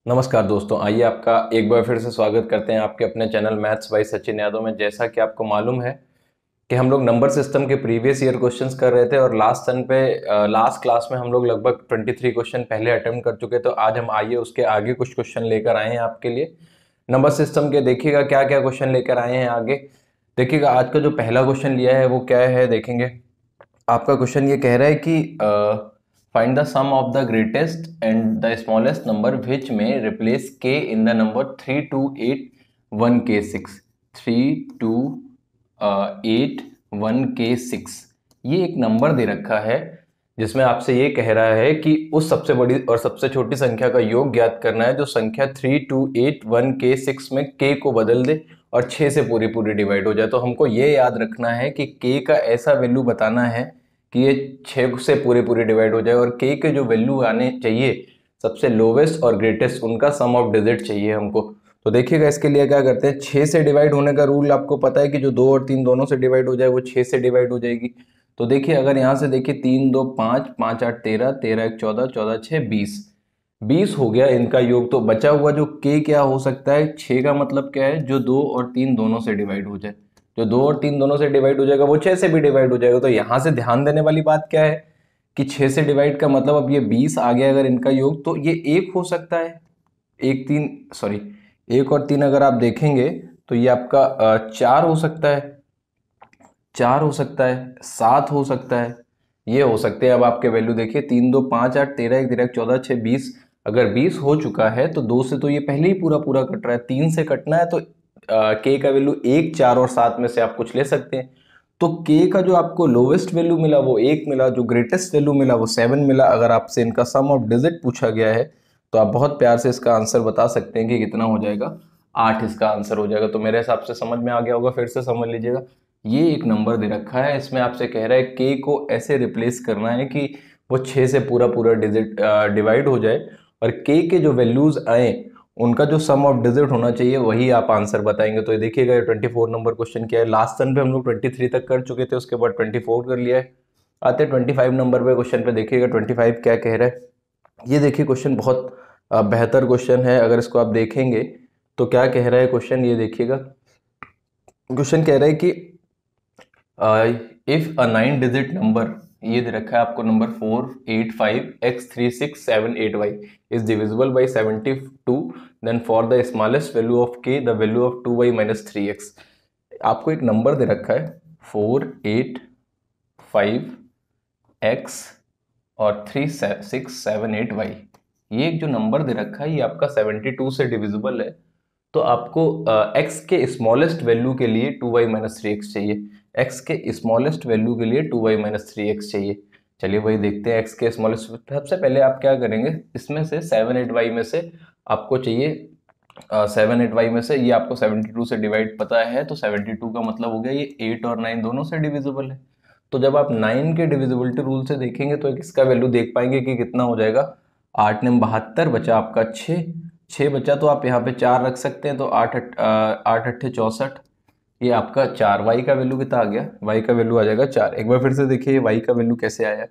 नमस्कार दोस्तों, आइए आपका एक बार फिर से स्वागत करते हैं आपके अपने channel maths by Sachin Yadav में। जैसा कि आपको मालूम है कि हम लोग नंबर सिस्टम के प्रीवियस ईयर क्वेश्चंस कर रहे थे और लास्ट क्लास में हम लोग लगभग 23 क्वेश्चन पहले अटेम्प्ट कर चुके। तो आज हम आइए उसके आगे कुछ क्वेश्चन लेकर आए हैं आपके लिए नंबर सिस्टम के। देखिएगा क्या क्या क्वेश्चन लेकर आए हैं आगे। देखिएगा आज का जो पहला क्वेश्चन लिया है वो क्या है, देखेंगे। आपका क्वेश्चन ये कह रहा है कि find the sum of the greatest and the smallest number which में रिप्लेस के in the number 3281k6। 3281k6 ये एक नंबर दे रखा है जिसमें आपसे ये कह रहा है कि उस सबसे बड़ी और सबसे छोटी संख्या का योग ज्ञात करना है जो संख्या 3281k6 में k को बदल दे और 6 से पूरी पूरी डिवाइड हो जाए। तो हमको ये याद रखना है कि k का ऐसा वैल्यू बताना है कि ये 6 से पूरे पूरे डिवाइड हो जाए और k के जो वैल्यू आने चाहिए सबसे लोवेस्ट और ग्रेटेस्ट उनका सम ऑफ डिजिट चाहिए हमको। तो देखिएगा इसके लिए क्या करते हैं, 6 से डिवाइड होने का रूल आपको पता है कि जो 2 और 3 दोनों से डिवाइड हो जाए वो 6 से डिवाइड हो जाएगी। तो देखिए अगर यहाँ से देखिए 3 2 5, 5 8 13, 13 1 14, 14 6 20, 20 हो गया इनका योग। तो बचा हुआ जो k क्या हो सकता है, 6 का मतलब क्या है, जो 2 और 3 दोनों से डिवाइड हो जाए। जो 2 और 3 दोनों से डिवाइड हो जाएगा वो 6 से भी डिवाइड हो जाएगा। तो यहाँ से ध्यान देने वाली बात क्या है कि 6 से डिवाइड का मतलब अब ये 20 आ गया अगर इनका योग, तो ये एक हो सकता है। एक तीन सॉरी एक और 3 अगर आप देखेंगे तो ये आपका 4 हो सकता है, 4 हो सकता है, 7 हो सकता है, ये हो सकते हैं। अब आपके वैल्यू देखिए 3 2 5 8 13 1 13 14 6 20। अगर 20 हो चुका है तो 2 से तो ये पहले ही पूरा पूरा कट रहा है, 3 से कटना है तो के का वैल्यू 1 4 और 7 में से आप कुछ ले सकते हैं। तो के का जो आपको लोवेस्ट वैल्यू मिला वो 1 मिला, जो ग्रेटेस्ट वैल्यू मिला वो 7 मिला। अगर आपसे इनका सम ऑफ डिजिट पूछा गया है तो आप बहुत प्यार से इसका आंसर बता सकते हैं कि कितना हो जाएगा, 8 इसका आंसर हो जाएगा। तो मेरे हिसाब से समझ में आ गया होगा, फिर से समझ लीजिएगा। ये एक नंबर दे रखा है, इसमें आपसे कह रहा है के को ऐसे रिप्लेस करना है कि वो 6 से पूरा पूरा डिजिट डिवाइड हो जाए और के जो वैल्यूज आए उनका जो सम ऑफ डिजिट होना चाहिए वही आप आंसर बताएंगे। तो ये देखिएगा 24 नंबर क्वेश्चन क्या है। लास्ट टर्न पे हम लोग 23 तक कर चुके थे, उसके बाद 24 कर लिया है। आते 25 नंबर पे क्वेश्चन पे, देखिएगा 25 क्या कह रहा है। ये देखिए क्वेश्चन बहुत बेहतर क्वेश्चन है। अगर इसको आप देखेंगे तो क्या कह रहा है क्वेश्चन, ये देखिएगा। क्वेश्चन कह रहा है कि इफ अ 9 डिजिट नंबर, ये दे रखा है आपको number 485x3678y is divisible by 72, then for the smallest value of k the value of 2y minus 3x। आपको एक नंबर दे रखा है 485x और 3678y। ये एक जो नंबर दे रखा है ये आपका 72 से डिविजिबल है। तो आपको x के स्मॉलेस्ट वैल्यू के लिए 2y माइनस 3x चाहिए। x के स्मॉलेस्ट वैल्यू के लिए 2y माइनस 3x चाहिए। चलिए वही देखते हैं। x के स्मॉलेस्ट, सबसे पहले आप क्या करेंगे, इसमें से 7 8y में से आपको चाहिए 7 8y में से ये आपको 72 से डिवाइड पता है, तो 72 का मतलब हो गया ये 8 और 9 दोनों से डिविजिबल है। तो जब आप 9 के डिविजिबिलिटी रूल से देखेंगे तो इसका वैल्यू देख पाएंगे कि कितना हो जाएगा। 8 ने 72 बचा आपका 6 बचा, तो आप यहाँ पे 4 रख सकते हैं। तो 8 8 64, ये आपका 4। y का वैल्यू कितना आ गया, y का वैल्यू आ जाएगा 4। एक बार फिर से देखिए y का वैल्यू कैसे आया।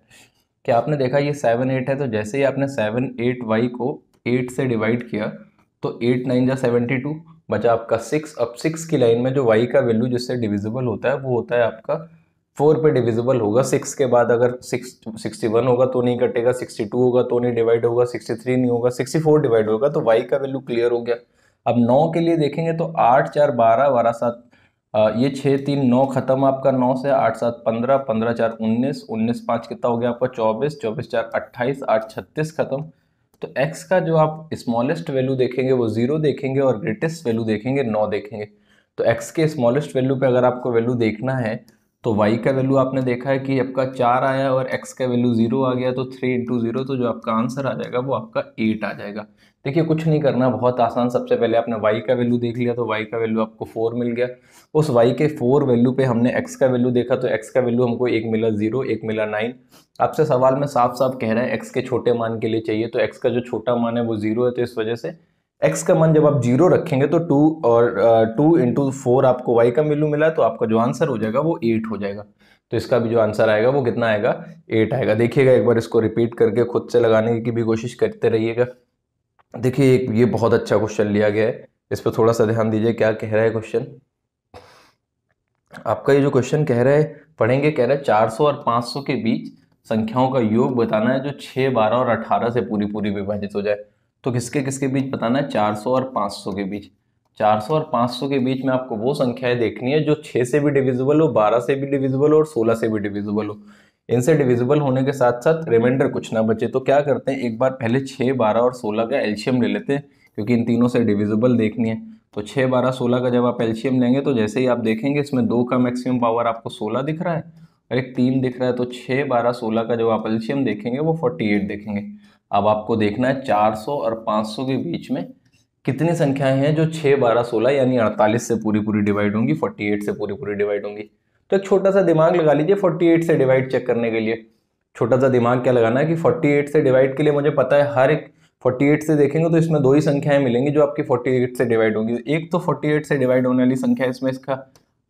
क्या आपने देखा ये 7 8 है, तो जैसे ही आपने 7 8 y को 8 से डिवाइड किया तो 8 9 जा 72, बचा आपका 6। अब 6 की लाइन में जो y का वैल्यू जिससे डिविजिबल होता है वो होता है आपका 4 पे डिविजिबल होगा। 6 के बाद अगर 61 होगा तो नहीं कटेगा, 62 होगा तो नहीं डिवाइड होगा, 63 नहीं होगा, 64 डिवाइड होगा। तो y का वैल्यू क्लियर हो गया। अब 9 के लिए देखेंगे तो 8 4 12, 12 7, ये 6 3 9 खत्म आपका 9 से, 8 7 15, 15 4 19, 19 5 कितना हो गया आपका 24, 24 4 28, 8 36 खत्म। तो x का जो आप स्मॉलेस्ट वैल्यू देखेंगे वो 0 देखेंगे और ग्रेटेस्ट वैल्यू देखेंगे 9 देखेंगे। तो x के स्मॉलेस्ट वैल्यू पे अगर आपको वैल्यू देखना है तो y का वैल्यू आपने देखा है कि आपका 4 आया और x का वैल्यू 0 आ गया, तो 3 इंटू 0, तो जो आपका आंसर आ जाएगा वो आपका 8 आ जाएगा। देखिए कुछ नहीं करना, बहुत आसान। सबसे पहले आपने y का वैल्यू देख लिया तो y का वैल्यू आपको 4 मिल गया। उस y के 4 वैल्यू पे हमने x का वैल्यू देखा तो x का वैल्यू हमको एक मिला 0, एक मिला 9। आपसे सवाल में साफ साफ कह रहा है x के छोटे मान के लिए चाहिए, तो x का जो छोटा मान है वो 0 है, तो इस वजह से x का मान जब आप 0 रखेंगे तो 2 और 2 इंटू 4 आपको y का वैल्यू मिला, तो आपका जो आंसर हो जाएगा वो 8 हो जाएगा। तो इसका भी जो आंसर आएगा वो कितना आएगा, 8 आएगा। देखिएगा एक बार इसको रिपीट करके खुद से लगाने की भी कोशिश करते रहिएगा। देखिए ये बहुत अच्छा क्वेश्चन लिया गया है, इस पर थोड़ा सा ध्यान दीजिए। क्या कह रहा है क्वेश्चन आपका? ये जो क्वेश्चन कह रहा है, पढ़ेंगे, कह रहा है 400 और 500 के बीच संख्याओं का योग बताना है जो 6, 12 और 18 से पूरी पूरी विभाजित हो जाए। तो किसके किसके बीच बताना है? 400 और 500 के बीच। 400 और 500 के बीच में आपको वो संख्याएं देखनी है जो 6 से भी डिविजिबल हो, 12 से भी डिविजिबल हो और 16 से भी डिविजिबल हो। इनसे डिविजिबल होने के साथ साथ रिमाइंडर कुछ ना बचे। तो क्या करते हैं, एक बार पहले 6, 12 और 16 का एलसीएम ले लेते हैं, क्योंकि इन तीनों से डिविजिबल देखनी है। तो 6, 12, 16 का जब आप एलसीएम लेंगे तो जैसे ही आप देखेंगे इसमें 2 का मैक्सिमम पावर आपको 16 दिख रहा है और एक 3 दिख रहा है। तो 6, 12, 16 का जब आप एलसीएम देखेंगे वो 48 देखेंगे। अब आपको देखना है 400 और 500 के बीच में कितनी संख्याएं हैं जो 6, 12, 16 यानी 48 से पूरी पूरी डिवाइड होंगी, 48 से पूरी पूरी डिवाइड होंगी। तो एक छोटा सा दिमाग लगा लीजिए 48 से डिवाइड चेक करने के लिए। छोटा सा दिमाग क्या लगाना है कि 48 से डिवाइड के लिए मुझे पता है हर एक 48 से देखेंगे तो इसमें 2 ही संख्याएं मिलेंगी जो आपकी 48 से डिवाइड होंगी। एक तो 48 से डिवाइड होने वाली संख्या इसमें इसका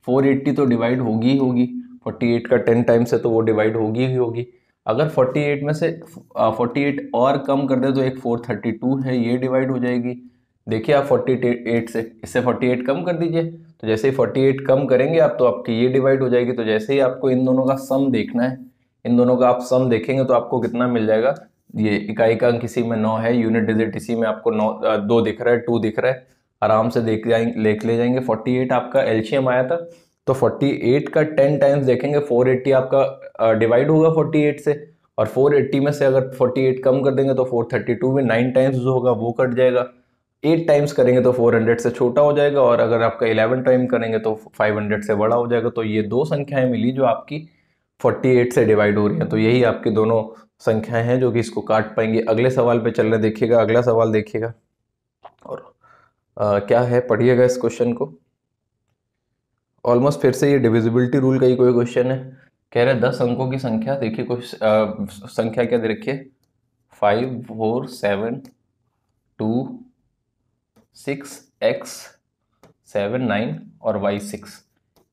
480 तो डिवाइड होगी ही होगी, 48 का 10 टाइम्स है तो वो डिवाइड होगी ही होगी। अगर 48 में से 48 और कम कर दे तो एक 432 है, ये डिवाइड हो जाएगी। देखिए आप 48 से इससे 48 कम कर दीजिए, तो जैसे ही 48 कम करेंगे आप तो आपकी ये डिवाइड हो जाएगी। तो जैसे ही आपको इन दोनों का सम देखना है, इन दोनों का आप सम देखेंगे तो आपको कितना मिल जाएगा? ये इकाई का अंक इसी में 9 है, यूनिट डिजिट इसी में आपको 9, 2 दिख रहा है, 2 दिख रहा है। आराम से देख जाएंगे, लेख ले जाएंगे। 48 आपका एलसीएम आया था, तो 48 का 10 टाइम्स देखेंगे, 480 आपका डिवाइड होगा 48 से, और 480 में से अगर 48 कम कर देंगे तो 432 में 9 टाइम्स जो होगा वो कट जाएगा। 8 टाइम्स करेंगे तो 400 से छोटा हो जाएगा, और अगर आपका 11 टाइम करेंगे तो 500 से बड़ा हो जाएगा। तो ये 2 संख्याएं मिली जो आपकी 48 से डिवाइड हो रही हैं। तो यही आपकी दोनों संख्याएं हैं जो कि इसको काट पाएंगे। अगले सवाल पे चल रहे, देखिएगा अगला सवाल देखिएगा, और क्या है पढ़िएगा इस क्वेश्चन को। ऑलमोस्ट फिर से ये डिविजिबिलिटी रूल का ही कोई क्वेश्चन है। कह रहे 10 अंकों की संख्या, देखिए कुछ संख्या क्या दे रखी है? 5, 4, 7, 2, 6, x, 7, 9 और y 6।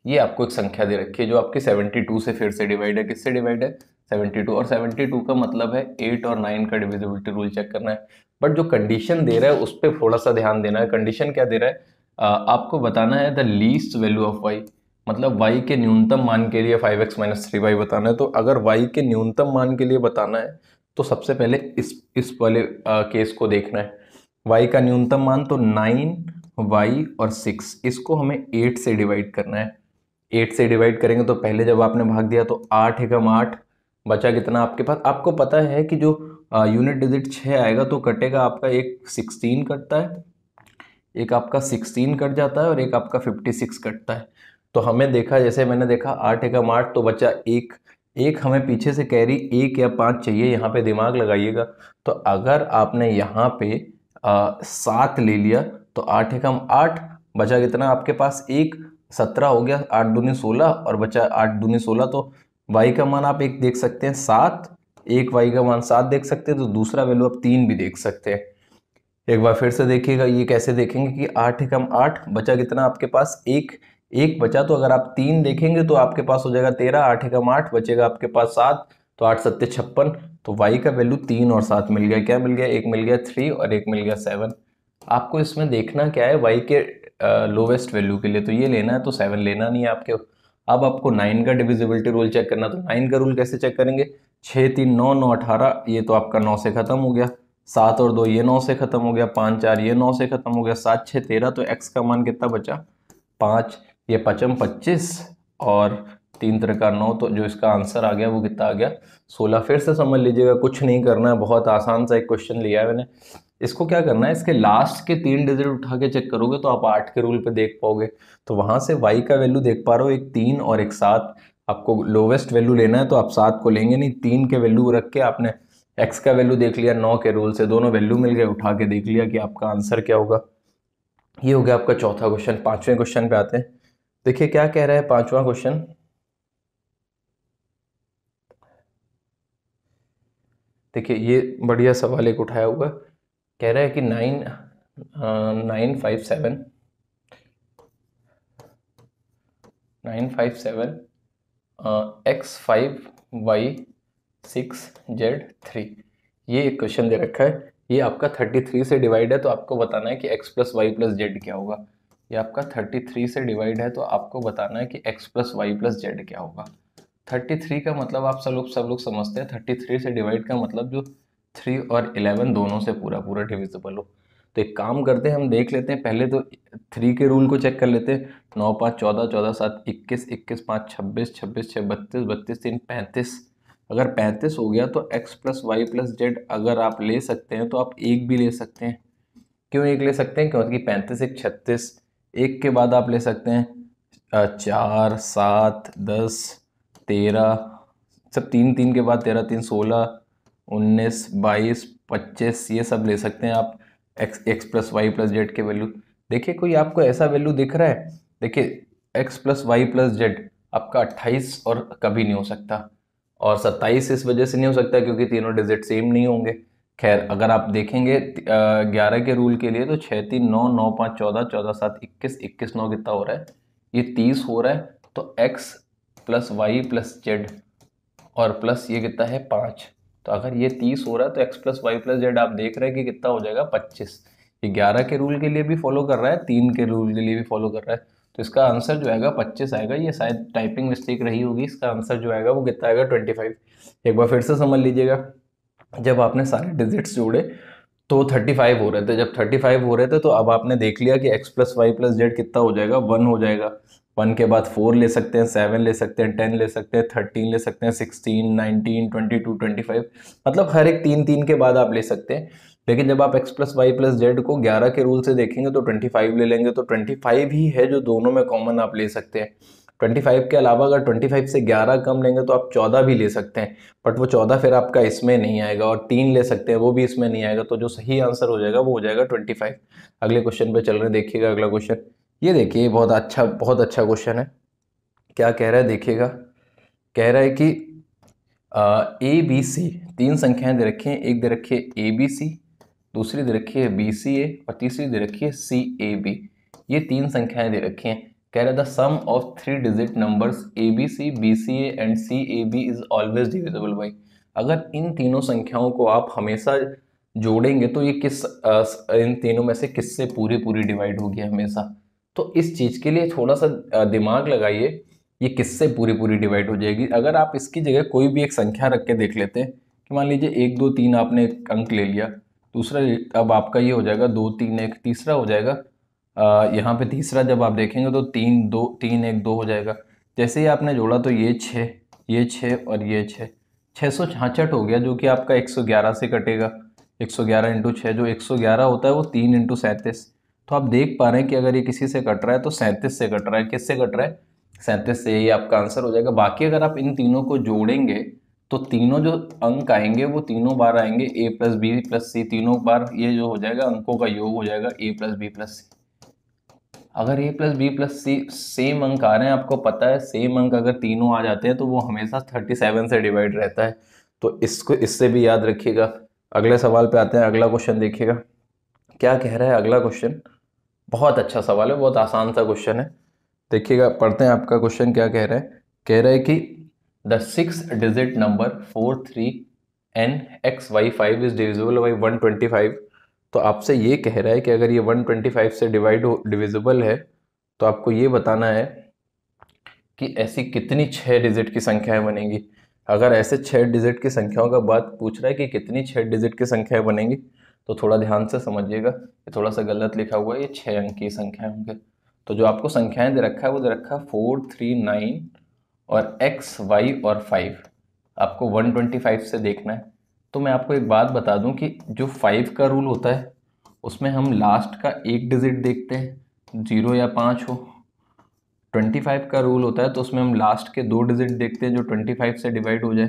ये आपको एक संख्या दे रखी है जो आपकी 72 से फिर से डिवाइड है। किससे डिवाइड है? 72। और 72 का मतलब है 8 और 9 का डिविजिबिलिटी रूल चेक करना है। बट जो कंडीशन दे रहा है उस पर थोड़ा सा ध्यान देना है। कंडीशन क्या दे रहा है? आपको बताना है the least value of y, मतलब y के न्यूनतम मान के लिए 5x - 3y बताना है। तो अगर y के न्यूनतम मान के लिए बताना है तो सबसे पहले इस वाले केस को देखना है। y का न्यूनतम मान तो 9y और 6, इसको हमें 8 से डिवाइड करना है। 8 से डिवाइड करेंगे तो पहले जब आपने भाग दिया तो 8 एकम 8, बचा कितना आपके पास? आपको पता है कि जो यूनिट डिजिट 6 आएगा तो कटेगा आपका, एक 16 कटता है, एक आपका 16 कट जाता है और एक आपका 56 कटता है। तो हमें देखा, जैसे मैंने देखा 8 एकम 8 तो बचा एक, एक हमें पीछे से कैरी 1 या 5 चाहिए, यहाँ पे दिमाग लगाइएगा। तो अगर आपने यहाँ पे 7 ले लिया तो 8 एकम 8, बचा कितना आपके पास? एक, 17 हो गया, 8 दूनी 16 और बचा 8 दूनी 16। तो y का मान आप एक देख सकते हैं 7, एक y का मान 7 देख सकते हैं, तो दूसरा वैल्यू आप 3 भी देख सकते हैं। एक बार फिर से देखिएगा, ये कैसे देखेंगे कि 8 एकम 8, बचा कितना आपके पास? एक, एक बचा, तो अगर आप 3 देखेंगे तो आपके पास हो जाएगा 13, 8 एकम 8 बचेगा आपके पास 7, तो 8 सत्ते 56। तो y का वैल्यू 3 और 7 मिल गया। क्या मिल गया? एक मिल गया 3 और एक मिल गया 7। आपको इसमें देखना क्या है? y के लोवेस्ट वैल्यू के लिए तो ये लेना है, तो 7 लेना नहीं है आपके। अब आपको 9 का डिविजिबिलिटी रूल चेक करना, तो 9 का रूल कैसे चेक करेंगे? 6, 3, 9, 9, 18, ये तो आपका 9 से खत्म हो गया। 7 और 2 ये 9 से खत्म हो गया। 5, 4 ये 9 से खत्म हो गया। 7, 6, 13, तो x का मान कितना बचा? 5। ये 5, 25 और 3 तरह का 9, तो जो इसका आंसर आ गया वो कितना आ गया? 16। फिर से समझ लीजिएगा, कुछ नहीं करना है, बहुत आसान सा एक क्वेश्चन लिया है मैंने। इसको क्या करना है, इसके लास्ट के 3 डिजिट उठा के चेक करोगे तो आप 8 के रूल पे देख पाओगे। तो वहां से y का वैल्यू देख पा रहे हो, एक 3 और एक 7। आपको लोवेस्ट वैल्यू लेना है तो आप 7 को लेंगे नहीं, 3 के वैल्यू रख के आपने x का वैल्यू देख लिया 9 के रूल से, दोनों वैल्यू मिल गए, उठा के देख लिया कि आपका आंसर क्या होगा। ये हो गया आपका चौथा क्वेश्चन। पांचवें क्वेश्चन पे आते हैं। देखिए क्या कह रहा है पांचवा क्वेश्चन। देखिए ये बढ़िया सवाल एक उठाया हुआ है। कह रहा है कि 957 x5 y 6 z 3, ये एक क्वेश्चन दे रखा है। ये आपका 33 से डिवाइड है तो आपको बताना है कि x plus Y plus Z क्या होगा। ये आपका 33 से डिवाइड है तो आपको बताना है कि x plus Y plus Z क्या होगा। 33 का मतलब आप सब लोग समझते हैं, 33 से डिवाइड का मतलब जो 3 और 11 दोनों से पूरा पूरा डिविजिबल हो। तो एक काम करते हैं, हम देख लेते हैं पहले तो 3 के रूल को चेक कर लेते हैं। 9 5 14, 14 7 21, 21 5 26, 26 6 32, 32 3 35। अगर 35 हो गया तो x plus Y plus Z अगर आप ले सकते हैं तो आप एक भी ले सकते हैं। क्यों एक ले सकते हैं? क्योंकि 35 एक 36, एक के बाद आप ले सकते हैं 4 7 10 13, सब तीन, तीन के बाद 13 3 16 19 22 25, ये सब ले सकते हैं आप X plus Y plus Z के वैल्यू। देखिए कोई आपको ऐसा वैल्यू दिख रहा है? देखिए X plus Y plus Z आपका 28 और कभी नहीं हो सकता, और 27 इस वजह से नहीं हो सकता क्योंकि तीनों डिजिट सेम नहीं होंगे। खैर अगर आप देखेंगे 11 के रूल के लिए तो 6 3 9, 9 5 14, 14 7 21, 21 9 कितना हो रहा है? ये 30 हो रहा है। तो x plus Y plus Z और प्लस ये कितना है 5। तो अगर ये 30 हो रहा है तो x plus Y plus Z आप देख रहे हैं कि कितना हो जाएगा 25। ये 11 के रूल के लिए भी फॉलो कर रहा है, 3 के रूल के लिए भी फॉलो कर रहा है। तो इसका आंसर जो आएगा 25 आएगा। ये शायद टाइपिंग मिस्टेक रही होगी, इसका आंसर जो आएगा वो कितना आएगा 25। एक बार फिर से समझ लीजिएगा, जब आपने सारे डिजिट्स जोड़े तो 35 हो रहे थे। जब 35 हो रहे थे तो अब आपने देख लिया कि x plus Y plus Z कितना हो जाएगा, 1 हो जाएगा। 1 के बाद 4 ले सकते हैं, 7 ले सकते हैं, 10 ले सकते हैं, 13 ले सकते हैं, 16 19 22 25, मतलब हर एक 3 3 के बाद आप ले सकते हैं। लेकिन जब आप x plus Y plus Z को 11 के रूल से देखेंगे तो 25 ले लेंगे, तो 25 ही है जो दोनों में कॉमन आप ले सकते हैं। 25 के अलावा अगर 25 से 11 कम लेंगे तो आप 14 भी ले सकते हैं, बट वो 14 फिर आपका इसमें नहीं आएगा। और 3 ले सकते हैं, वो भी इसमें नहीं आएगा। तो जो सही आंसर हो जाएगा वो हो जाएगा 25। अगले क्वेश्चन पे चल रहे हैं, देखिएगा अगला क्वेश्चन। ये देखिए बहुत अच्छा क्वेश्चन है। क्या कह रहा है देखिएगा, कह रहा है कि ए बी सी, तीन संख्याएं दे रखी हैं। एक दे रखी है ए बी सी, दूसरी दे रखी है बी सी ए, और तीसरी दे रखी है सी ए बी। ये तीन संख्याएं दे रखी हैं। कह रहा है the sum of 3 digit numbers A B C, B C A and C A B is always divisible by. अगर इन तीनों संख्याओं को आप हमेशा जोड़ेंगे तो ये इन तीनों में से किससे पूरी पूरी डिवाइड होगी हमेशा। तो इस चीज के लिए थोड़ा सा दिमाग लगाइए, ये किससे पूरी पूरी डिवाइड हो जाएगी। अगर आप इसकी जगह कोई भी एक संख्या रख के देख लेते हैं कि मान लीजिए 1 2 3 आपने एक अंक ले लिया, दूसरा अब आपका ये हो जाएगा 2 3 1, तीसरा हो जाएगा यहाँ पे तीसरा जब आप देखेंगे तो 3 2 3 1 2 हो जाएगा। जैसे ही आपने जोड़ा तो ये 6, ये 6 और ये 6, 666 हो गया, जो कि आपका 111 से कटेगा। 111 इंटू 6, जो 111 होता है वो 3 इंटू 37। तो आप देख पा रहे हैं कि अगर ये किसी से कट रहा है तो 37 से कट रहा है। किससे कट रहा है? 37 से। ये आपका आंसर हो जाएगा। बाकी अगर आप इन तीनों को जोड़ेंगे तो तीनों जो अंक आएंगे वो तीनों बार आएंगे a प्लस बी प्लस सी, तीनों बार ये जो हो जाएगा अंकों का योग हो जाएगा a plus B plus C. अगर a plus B plus C same अंक आ रहे हैं, आपको पता है सेम अंक अगर तीनों आ जाते हैं तो वो हमेशा 37 से डिवाइड रहता है। तो इसको इससे भी याद रखिएगा। अगले सवाल पे आते हैं। अगला क्वेश्चन देखिएगा क्या कह रहा है। अगला क्वेश्चन बहुत अच्छा सवाल है, बहुत आसान सा क्वेश्चन है। देखिएगा, पढ़ते हैं आपका क्वेश्चन क्या कह रहा है। कह रहा है कि the 6 digit number 43NXY5 is divisible by 125। तो आपसे ये कह रहा है कि अगर ये 125 से डिविजिबल है तो आपको ये बताना है कि ऐसी कितनी 6 डिजिट की संख्याएं बनेंगी। अगर ऐसे 6 डिजिट की संख्याओं का बात पूछ रहा है कि कितनी 6 डिजिट की संख्याएं बनेंगी, तो थोड़ा ध्यान से समझिएगा। ये थोड़ा सा गलत लिखा हुआ है, ये 6 अंक की संख्याएं होंगे। तो जो आपको संख्याएं दे रखा है वो दे रखा है 4 3 9 और x y और 5। आपको 125 से देखना है। तो मैं आपको एक बात बता दूं कि जो 5 का रूल होता है उसमें हम लास्ट का एक डिजिट देखते हैं, 0 या 5 हो। 25 का रूल होता है तो उसमें हम लास्ट के 2 डिजिट देखते हैं जो 25 से डिवाइड हो जाए,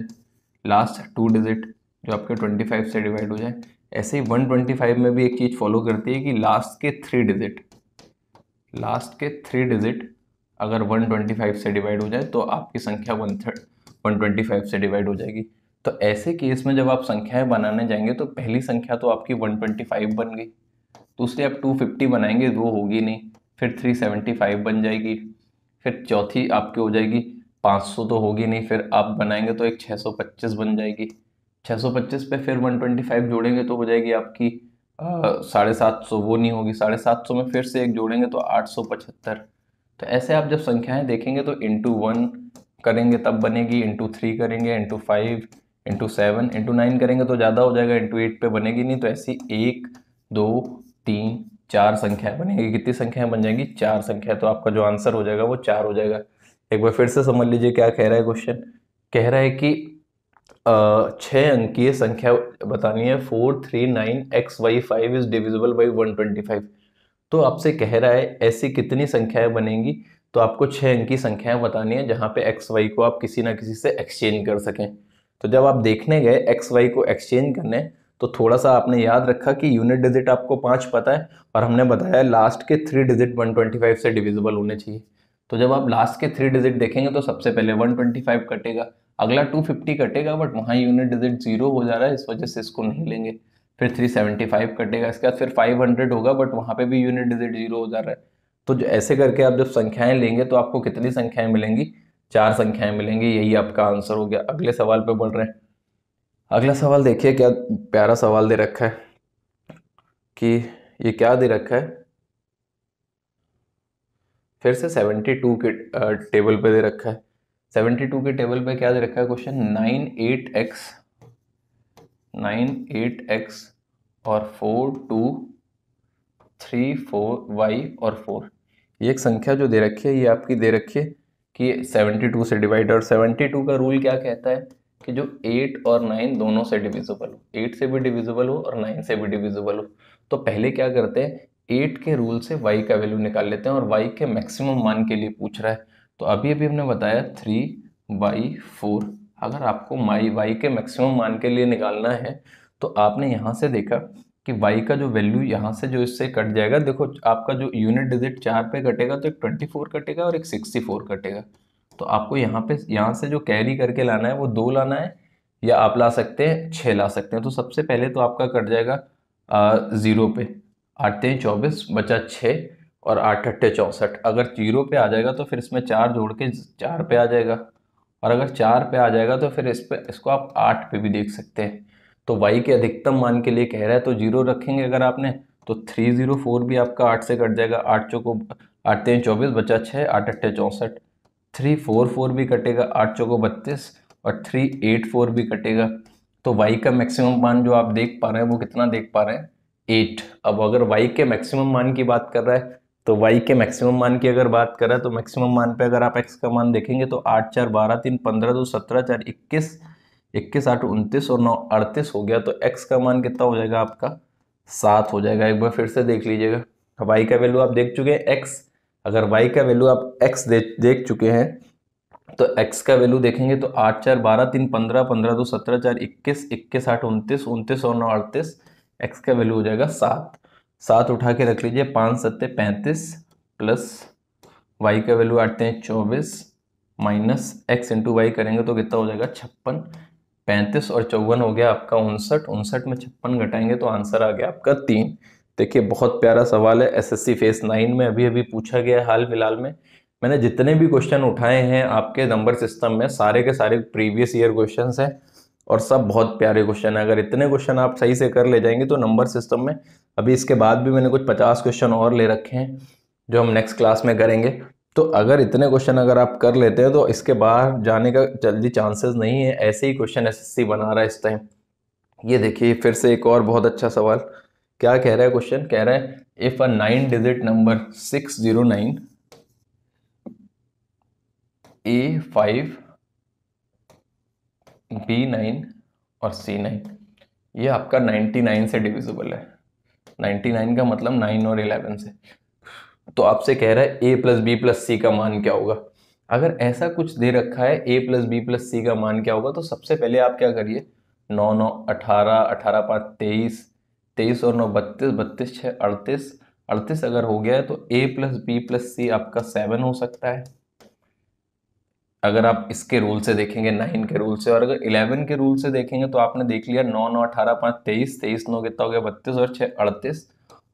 लास्ट 2 डिजिट जो आपके 25 से डिवाइड हो जाए। ऐसे ही 125 में भी एक चीज़ फॉलो करती है कि लास्ट के 3 डिजिट अगर 125 से डिवाइड हो जाए तो आपकी संख्या 125 से डिवाइड हो जाएगी। तो ऐसे केस में जब आप संख्याएं बनाने जाएंगे तो पहली संख्या तो आपकी 125 बन गई, दूसरी आप 250 बनाएंगे वो होगी नहीं, फिर 375 बन जाएगी, फिर चौथी आपकी हो जाएगी 500 तो होगी नहीं, फिर आप बनाएंगे तो एक 625 बन जाएगी, 625 पे फिर 125 जोड़ेंगे तो हो जाएगी आपकी 750, वो नहीं होगी, 750 में फिर से एक जोड़ेंगे तो 875। तो ऐसे आप जब संख्याएं देखेंगे तो इंटू 1 करेंगे तब बनेगी, इंटू 3 करेंगे, इंटू 5, इंटू 7, इंटू 9 करेंगे तो ज़्यादा हो जाएगा, इंटू 8 पे बनेगी नहीं। तो ऐसी 1 2 3 4 संख्याएं बनेगी। कितनी संख्याएं बन जाएंगी? 4 संख्या। तो आपका जो आंसर हो जाएगा वो 4 हो जाएगा। एक बार फिर से समझ लीजिए क्या कह रहा है क्वेश्चन। कह रहा है कि 6 अंकीय संख्या बतानी है 439xy5 इज डिविजिबल बाई 125। तो आपसे कह रहा है ऐसी कितनी संख्याएं बनेंगी। तो आपको 6 अंकी संख्याएं बतानी है जहां पे एक्स वाई को आप किसी ना किसी से एक्सचेंज कर सकें। तो जब आप देखने गए एक्स वाई को एक्सचेंज करने, तो थोड़ा सा आपने याद रखा कि यूनिट डिजिट आपको 5 पता है और हमने बताया लास्ट के 3 डिजिट 125 से डिविजिबल होने चाहिए। तो जब आप लास्ट के 3 डिजिट देखेंगे तो सबसे पहले 125 कटेगा, अगला 250 कटेगा, बट वहाँ यूनिट डिजिट 0 हो जा रहा है, इस वजह से इसको नहीं लेंगे। फिर 375 कटेगा, इसके बाद फिर 500 होगा, बट वहाँ पे भी यूनिट डिजिट 0 हो जा रहा है। तो जो ऐसे करके आप जब संख्याएं लेंगे तो आपको कितनी संख्याएं मिलेंगी? 4 संख्याएं मिलेंगी। यही आपका आंसर हो गया। अगले सवाल पे बढ़ रहे हैं। अगला सवाल देखिए, क्या प्यारा सवाल दे रखा है कि ये क्या दे रखा है। फिर से 72 के टेबल पे दे रखा है। 72 के टेबल पे क्या दे रखा है क्वेश्चन? 98x और 4234y और 4। ये एक संख्या जो दे रखी है ये आपकी दे रखी है कि 72 से डिवाइड, और 72 का रूल क्या कहता है कि जो 8 और 9 दोनों से डिविजिबल हो, 8 से भी डिविजिबल हो और 9 से भी डिविजिबल हो। तो पहले क्या करते हैं, 8 के रूल से y का वैल्यू निकाल लेते हैं और y के मैक्सिमम मान के लिए पूछ रहा है। तो अभी अभी हमने बताया 3/4। अगर आपको y के मैक्सिमम मान के लिए निकालना है तो आपने यहाँ से देखा कि y का जो वैल्यू यहाँ से जो इससे कट जाएगा, देखो आपका जो यूनिट डिजिट 4 पे कटेगा तो एक 24 कटेगा और एक 64 कटेगा। तो आपको यहाँ से जो कैरी करके लाना है वो 2 लाना है, या आप ला सकते हैं 6 ला सकते हैं। तो सबसे पहले तो आपका कट जाएगा 0 पे, 8 3 24 बचा 6 और 8 8 64। अगर 0 पे आ जाएगा तो फिर इसमें 4 जोड़ के 4 पे आ जाएगा, और अगर 4 पे आ जाएगा तो फिर इसको आप 8 पे भी देख सकते हैं। तो y के अधिकतम मान के लिए कह रहा है तो 0 रखेंगे अगर आपने, तो 304 भी आपका 8 से कट जाएगा। 8 चौको 8 3 24 बचा 6, 8 8 64। 344 भी कटेगा, 8 चौको 32 और 384 भी कटेगा। तो y का मैक्सिमम मान जो आप देख पा रहे हैं वो कितना देख पा रहे हैं? 8। अब अगर y के मैक्सिमम मान की बात कर रहा है तो y के मैक्सिमम मान की अगर बात कर रहा है तो मैक्सिमम मान पे अगर आप x का मान देखेंगे तो 8 4 12 3 15 2 17 4 21, 21 8 29 और 9 38 हो गया। तो x का मान कितना हो जाएगा आपका? 7 हो जाएगा। एक बार फिर से देख लीजिएगा, y का वैल्यू आप देख चुके हैं x। अगर y का वैल्यू आप x देख चुके हैं तो x का वैल्यू देखेंगे तो 8 4 12 3 15 15 2 17 4 21, 21 8 29 29 और 9 38। x का वैल्यू हो जाएगा 7। 7 उठा के रख लीजिए, 5 7 35 प्लस y का value 8 3 24 minus x into Y करेंगे तो कितना हो जाएगा? 56। 35 और 54 हो गया आपका 59। 59 में 56 घटाएंगे तो आंसर आ गया आपका 3। देखिए बहुत प्यारा सवाल है, एसएससी फेस 9 में अभी अभी पूछा गया है हाल फिलहाल में। मैंने जितने भी क्वेश्चन उठाए हैं आपके नंबर सिस्टम में सारे के सारे प्रीवियस ईयर क्वेश्चंस हैं और सब बहुत प्यारे क्वेश्चन है। अगर इतने क्वेश्चन आप सही से कर ले जाएंगे तो नंबर सिस्टम में अभी इसके बाद भी मैंने कुछ 50 क्वेश्चन और ले रखे हैं जो हम नेक्स्ट क्लास में करेंगे। तो अगर इतने क्वेश्चन अगर आप कर लेते हैं तो इसके बाहर जाने का जल्दी चांसेस नहीं है। ऐसे ही क्वेश्चन एसएससी बना रहा है इस टाइम। ये देखिए फिर से एक और बहुत अच्छा सवाल। क्या कह रहा है क्वेश्चन? कह रहा है if a 9 digit number 609 A5 B9 और C9 ये आपका 99 से डिविजिबल है। 99 का मतलब 9 और 11 से। तो आपसे कह रहा है a प्लस बी प्लस सी का मान क्या होगा। अगर ऐसा कुछ दे रखा है a प्लस बी प्लस सी का मान क्या होगा, तो सबसे पहले आप क्या करिए, 9 9 18, 18 5 23, 23 और 9 32, 32 6 38, 38 अगर हो गया है तो a प्लस बी प्लस सी आपका 7 हो सकता है अगर आप इसके रूल से देखेंगे 9 के रूल से। और अगर 11 के रूल से देखेंगे तो आपने देख लिया 9 9 18 5 23, 23 9 कितना हो गया 32 और 6 38,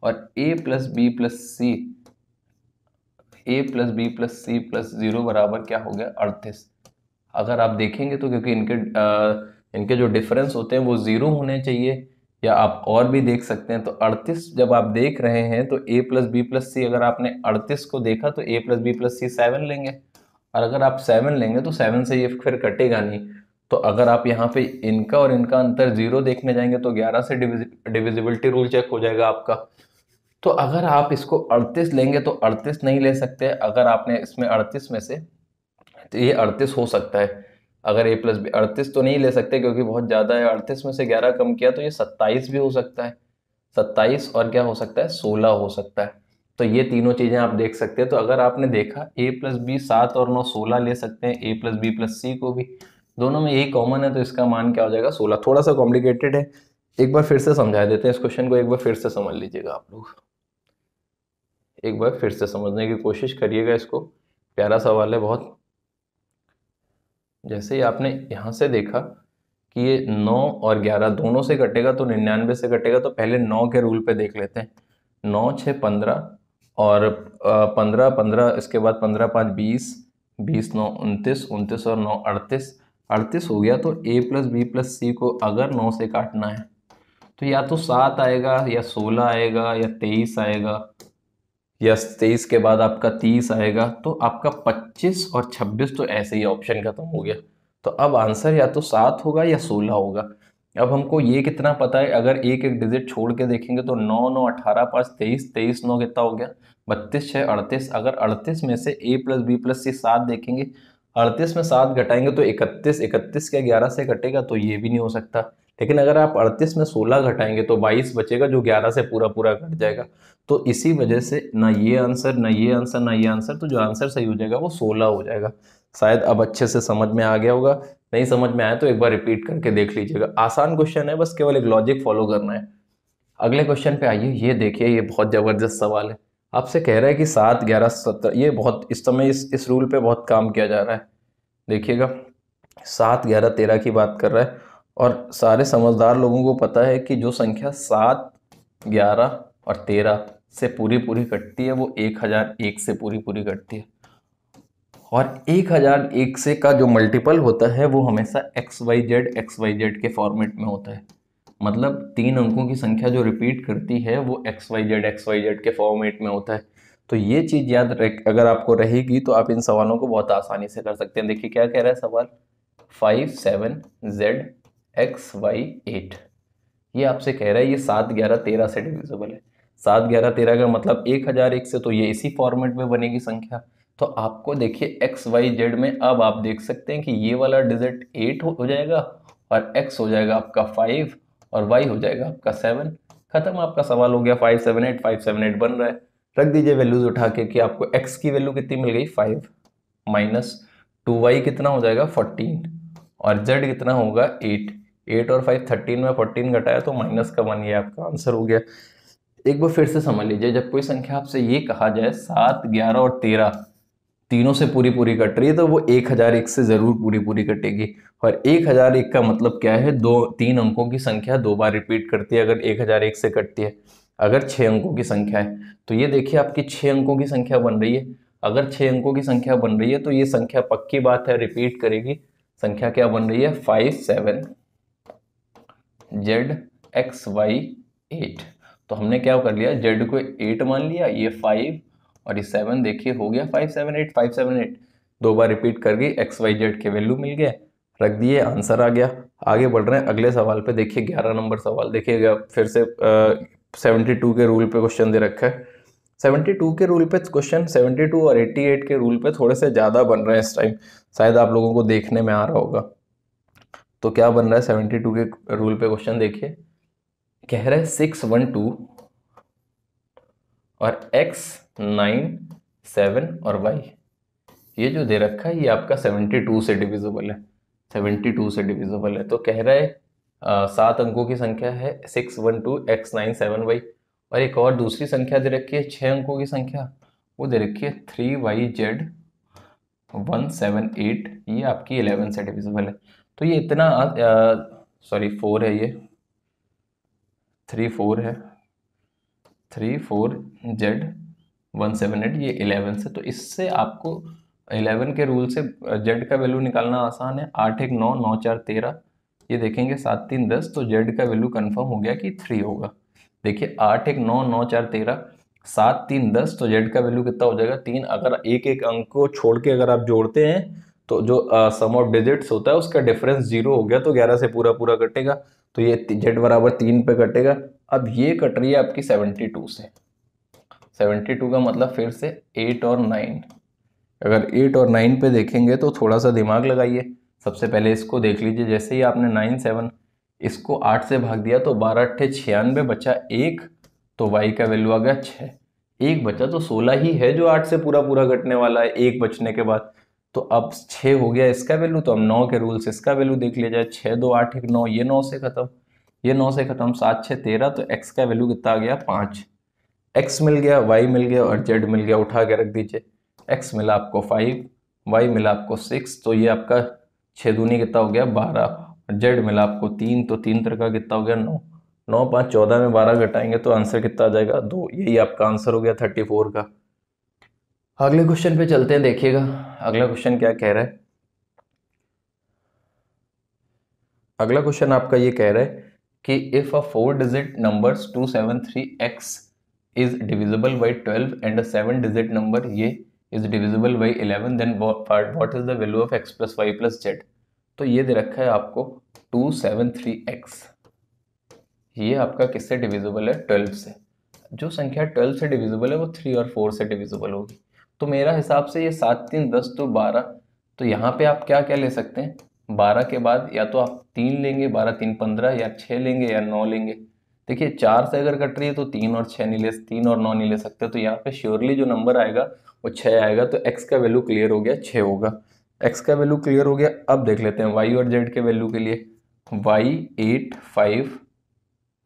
और a plus B plus C a+b+c+0 बराबर क्या हो गया 38। अगर आप देखेंगे तो क्योंकि इनके इनके जो डिफरेंस होते हैं वो 0 होने चाहिए, या आप और भी देख सकते हैं। तो 38 जब आप देख रहे हैं तो a plus B plus C, अगर आपने 38 को देखा तो a प्लस बी प्लस सी 7 लेंगे, और अगर आप 7 लेंगे तो 7 से ये फिर कटेगा नहीं। तो अगर आप यहाँ पे इनका और इनका अंतर 0 देखने जाएंगे तो 11 से डिविजिबिलिटी रूल चेक हो जाएगा आपका। तो अगर आप इसको 38 लेंगे तो 38 नहीं ले सकते, अगर आपने इसमें 38 में से, तो ये 38 हो सकता है। अगर a प्लस बी 38 तो नहीं ले सकते क्योंकि बहुत ज़्यादा है, 38 में से 11 कम किया तो ये 27 भी हो सकता है। 27 और क्या हो सकता है, 16 हो सकता है। तो ये तीनों चीज़ें आप देख सकते हैं। तो अगर आपने देखा a प्लस बी 7 और 9 16 ले सकते हैं, a प्लस बी प्लस सी को भी, दोनों में यही कॉमन है, तो इसका मान क्या हो जाएगा, 16। थोड़ा सा कॉम्प्लिकेटेड है, एक बार फिर से समझा देते हैं इस क्वेश्चन को, एक बार फिर से समझ लीजिएगा आप लोग, एक बार फिर से समझने की कोशिश करिएगा इसको, प्यारा सवाल है बहुत। जैसे ही आपने यहाँ से देखा कि ये 9 और 11 दोनों से कटेगा तो 99 से कटेगा, तो पहले 9 के रूल पे देख लेते हैं। 9 6 15 और 15 15, इसके बाद 15 5 20, 20 9 29, 29 और 9 38, 38 हो गया। तो a प्लस बी प्लस सी को अगर 9 से काटना है तो या तो 7 आएगा, या 16 आएगा, या 23 आएगा, या 23 के बाद आपका 30 आएगा। तो आपका 25 और 26 तो ऐसे ही ऑप्शन खत्म हो गया। तो अब आंसर या तो 7 होगा या 16 होगा। अब हमको ये कितना पता है, अगर एक एक डिजिट छोड़ के देखेंगे तो 9 9 18 5 23, 23 9 कितना हो गया, 32 6 38। अगर 38 में से a प्लस बी प्लस सी 7 देखेंगे, 38 में 7 घटाएंगे तो 31, 31 के 11 से कटेगा तो ये भी नहीं हो सकता। लेकिन अगर आप 38 में 16 घटाएंगे तो 22 बचेगा, जो 11 से पूरा पूरा कट जाएगा। तो इसी वजह से ना ये आंसर, ना ये आंसर, ना ये आंसर, तो जो आंसर सही हो जाएगा वो 16 हो जाएगा। शायद अब अच्छे से समझ में आ गया होगा, नहीं समझ में आया तो एक बार रिपीट करके देख लीजिएगा। आसान क्वेश्चन है, बस केवल एक लॉजिक फॉलो करना है। अगले क्वेश्चन पे आइए, ये देखिए, ये बहुत जबरदस्त सवाल है। आपसे कह रहा है कि 7 11 17, ये बहुत इस समय इस रूल पे बहुत काम किया जा रहा है। देखिएगा, 7 11 13 की बात कर रहा है, और सारे समझदार लोगों को पता है कि जो संख्या 7 11 और 13 से पूरी पूरी कटती है वो 1001 से पूरी पूरी कटती है। और 1001 से का जो मल्टीपल होता है वो हमेशा XYZ के फॉर्मेट में होता है। मतलब 3 अंकों की संख्या जो रिपीट करती है वो XYZ के फॉर्मेट में होता है। तो ये चीज़ याद रख, अगर आपको रहेगी तो आप इन सवालों को बहुत आसानी से कर सकते हैं। देखिए क्या कह रहा है सवाल, 5 7 Z X Y 8। ये आपसे कह रहा है ये 7 11 13 से डिविजिबल है। 7 11 13 का मतलब 1001 से, तो ये इसी फॉर्मेट में बनेगी संख्या। तो आपको देखिए XYZ में अब आप देख सकते हैं कि ये वाला डिजिट 8 हो जाएगा, और X हो जाएगा आपका 5, और Y हो जाएगा आपका 7। खत्म, आपका सवाल हो गया। 578 578 बन रहा है। रख दीजिए वैल्यूज उठा के कि आपको X की वैल्यू कितनी मिल गई, 5 माइनस 2Y कितना हो जाएगा, 14, और Z कितना होगा, 8। 8 और 5 13 में 14 घटाया तो माइनस का 1, ये आपका आंसर हो गया। एक बार फिर से समझ लीजिए, जब कोई संख्या आपसे ये कहा जाए 7 11 और 13 तीनों से पूरी पूरी कट रही है तो वो 1001 से जरूर पूरी पूरी कटेगी। और 1001 का मतलब क्या है, 3 अंकों की संख्या 2 बार रिपीट करती है अगर 1001 से कटती है। अगर 6 अंकों की संख्या है तो ये देखिए आपकी 6 अंकों की संख्या बन रही है। अगर 6 अंकों की संख्या बन रही है तो ये संख्या पक्की बात है रिपीट करेगी। संख्या क्या बन रही है, 5 7 Z X Y 8। तो हमने क्या कर लिया, Z को 8 मान लिया, ये 5 और ये 7, देखिए हो गया 578 578। 2 बार रिपीट कर गई, XYZ के वैल्यू मिल गए, रख दिए, आंसर आ गया। आगे बढ़ रहे हैं अगले सवाल पे। देखिए 11 नंबर सवाल देखिएगा, फिर से 72 के रूल पे क्वेश्चन दे रखा है। 72 के रूल पे क्वेश्चन, 72 और 88 के रूल पे थोड़े से ज़्यादा बन रहे हैं इस टाइम, शायद आप लोगों को देखने में आ रहा होगा। तो क्या बन रहा है 72 के रूल पे क्वेश्चन, देखिए कह रहा है 612 और X 9 7 और Y, ये जो दे रखा है ये आपका 72 से डिविजिबल है। 72 से डिविजिबल है, तो कह रहा है 7 अंकों की संख्या है 612 X 9 7 Y। और एक और दूसरी संख्या दे रखी है 6 अंकों की संख्या, वो दे रखी है 3YZ 178, ये आपकी 11 से डिविजिबल है। तो ये इतना सॉरी 4 है, ये 3 4 है, 3 4Z 178, ये 11 से। तो इससे आपको 11 के रूल से Z का वैल्यू निकालना आसान है। 8 1 9 9 4 13, ये देखेंगे 7 3 10, तो जेड का वैल्यू कंफर्म हो गया कि 3 होगा। देखिए 8 1 9, 9 4 13, 7 3 10, तो जेड का वैल्यू कितना हो जाएगा 3। अगर एक एक अंक को छोड़ के अगर आप जोड़ते हैं तो जो सम ऑफ डिजिट्स होता है उसका डिफरेंस 0 हो गया, तो 11 से पूरा पूरा कटेगा, तो ये जेड बराबर 3 पे कटेगा। अब ये कट रही है आपकी 72 से। 72 का मतलब फिर से 8 और 9। अगर 8 और 9 पे देखेंगे तो थोड़ा सा दिमाग लगाइए। सबसे पहले इसको देख लीजिए, जैसे ही आपने 9 7 इसको 8 से भाग दिया तो 12 8 96 बचा 1, तो y का वैल्यू आ गया 6। एक बचा तो 16 ही है जो 8 से पूरा पूरा कटने वाला है एक बचने के बाद। तो अब 6 हो गया इसका वैल्यू, तो अब 9 के रूल से इसका वैल्यू देख लिया जाए। 6 2 8 1 9, ये 9 से खत्म, ये 9 से खत्म, 7 6 13, तो x का वैल्यू कितना आ गया 5। x मिल गया, y मिल गया और z मिल गया, उठा के रख दीजिए। x मिला आपको 5, y मिला आपको 6, तो ये आपका 6 दूनी कितना हो गया 12, z मिला आपको 3, तो 3 तरह कितना हो गया 9। 9 5 14 में 12 घटाएंगे तो आंसर कितना आ जाएगा 2। यही आपका आंसर हो गया 34 का। अगले क्वेश्चन पे चलते हैं, देखिएगा अगला क्वेश्चन क्या कह रहा है। अगला क्वेश्चन आपका ये कह रहा है कि if a 4 digit numbers 273x is divisible by 12 and a 7 digit number ये is divisible by 11, then what is the value of x plus y plus z। तो ये दे रखा है आपको 273x, ये आपका किससे डिविजिबल है 12 से। जो संख्या 12 से डिविजिबल है वो 3 और 4 से डिविजिबल होगी। तो मेरा हिसाब से ये 7 3 10 तो 12, तो यहाँ पे आप क्या क्या ले सकते हैं, 12 के बाद या तो आप 3 लेंगे, 12 3 15, या 6 लेंगे या 9 लेंगे। देखिए 4 से अगर कट रही है तो 3 और 6 नहीं ले, 3 और 9 नहीं ले सकते, तो यहाँ पे श्योरली जो नंबर आएगा वो 6 आएगा। तो x का वैल्यू क्लियर हो गया 6 होगा। x का वैल्यू क्लियर हो गया। अब देख लेते हैं y और z के वैल्यू के लिए। y 8 5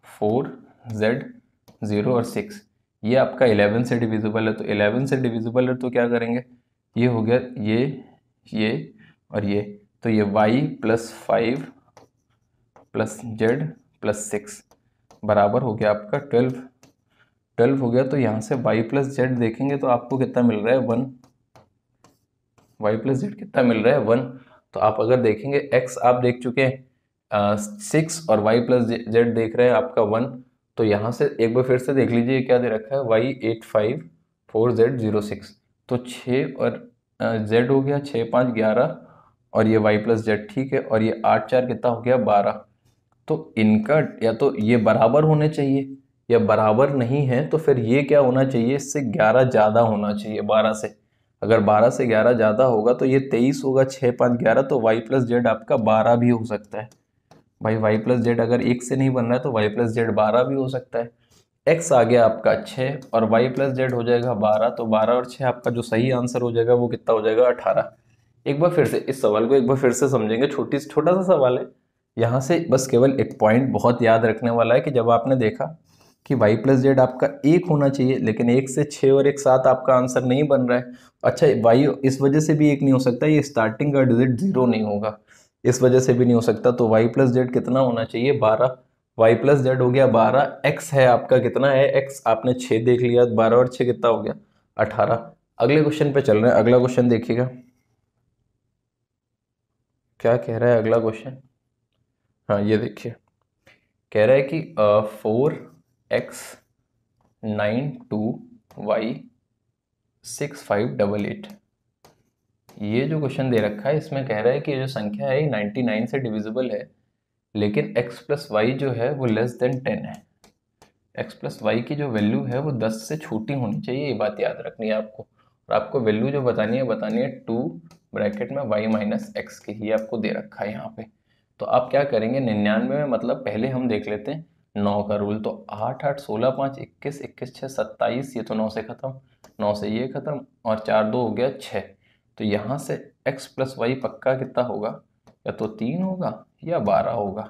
4, z 0 और 6, ये आपका 11 से डिविजिबल है। तो 11 से डिविजिबल है तो क्या करेंगे, ये हो गया ये और ये, तो ये y plus 5 plus z plus 6 बराबर हो गया आपका 12। 12 हो गया, तो यहाँ से y प्लस जेड देखेंगे तो आपको कितना मिल रहा है 1। y प्लस जेड कितना मिल रहा है 1। तो आप अगर देखेंगे x आप देख चुके हैं 6 और y प्लस जेड देख रहे हैं आपका 1। तो यहाँ से एक बार फिर से देख लीजिए क्या दे रखा है y 8 5 4 z 0 6, तो 6 और z हो गया 6 5 11 और ये y प्लस जेड ठीक है, और ये 8 4 कितना हो गया 12। तो इनका या तो ये बराबर होने चाहिए या बराबर नहीं है, तो फिर ये क्या होना चाहिए, इससे 11 ज़्यादा होना चाहिए 12 से। अगर 12 से 11 ज़्यादा होगा तो ये 23 होगा, 6 5 11, तो y प्लस जेड आपका 12 भी हो सकता है। भाई y प्लस जेड अगर 1 से नहीं बन रहा है तो y प्लस जेड 12 भी हो सकता है। x आ गया आपका 6 और y प्लस जेड हो जाएगा 12, तो 12 और 6 आपका जो सही आंसर हो जाएगा वो कितना हो जाएगा 18। एक बार फिर से इस सवाल को एक बार फिर से समझेंगे, छोटा सा सवाल है। यहाँ से बस केवल एक पॉइंट बहुत याद रखने वाला है कि जब आपने देखा कि y प्लस जेड आपका 1 होना चाहिए, लेकिन 1 से 6 और 1 7 आपका आंसर नहीं बन रहा है। अच्छा y इस वजह से भी 1 नहीं हो सकता, ये स्टार्टिंग का डिजिट 0 नहीं होगा, इस वजह से भी नहीं हो सकता। तो y प्लस जेड कितना होना चाहिए 12, y प्लस जेड हो गया 12, x है आपका कितना है, x आपने 6 देख लिया, 12 और 6 कितना हो गया 18। अगले क्वेश्चन पे चल रहे हैं। अगला क्वेश्चन देखिएगा क्या कह रहा है अगला क्वेश्चन। हाँ ये देखिए कह रहा है कि 4x 9 2 y 6 5 8 8। ये जो क्वेश्चन दे रखा है इसमें कह रहा है कि ये जो संख्या है 99 से डिविजिबल है, लेकिन x प्लस वाई जो है वो लेस देन 10 है। x प्लस वाई की जो वैल्यू है वो 10 से छोटी होनी चाहिए, ये बात याद रखनी है आपको। और आपको वैल्यू जो बतानी है 2 ब्रैकेट में y माइनस एक्स की, ये आपको दे रखा है यहाँ पे। तो आप क्या करेंगे 99 में, मतलब पहले हम देख लेते हैं 9 का रूल। तो 8 8 16 5 21 21 6 27, ये तो 9 से खत्म, 9 से ये खत्म, और 4 2 हो गया 6। तो यहाँ से x प्लस वाई पक्का कितना होगा, या तो 3 होगा या 12 होगा,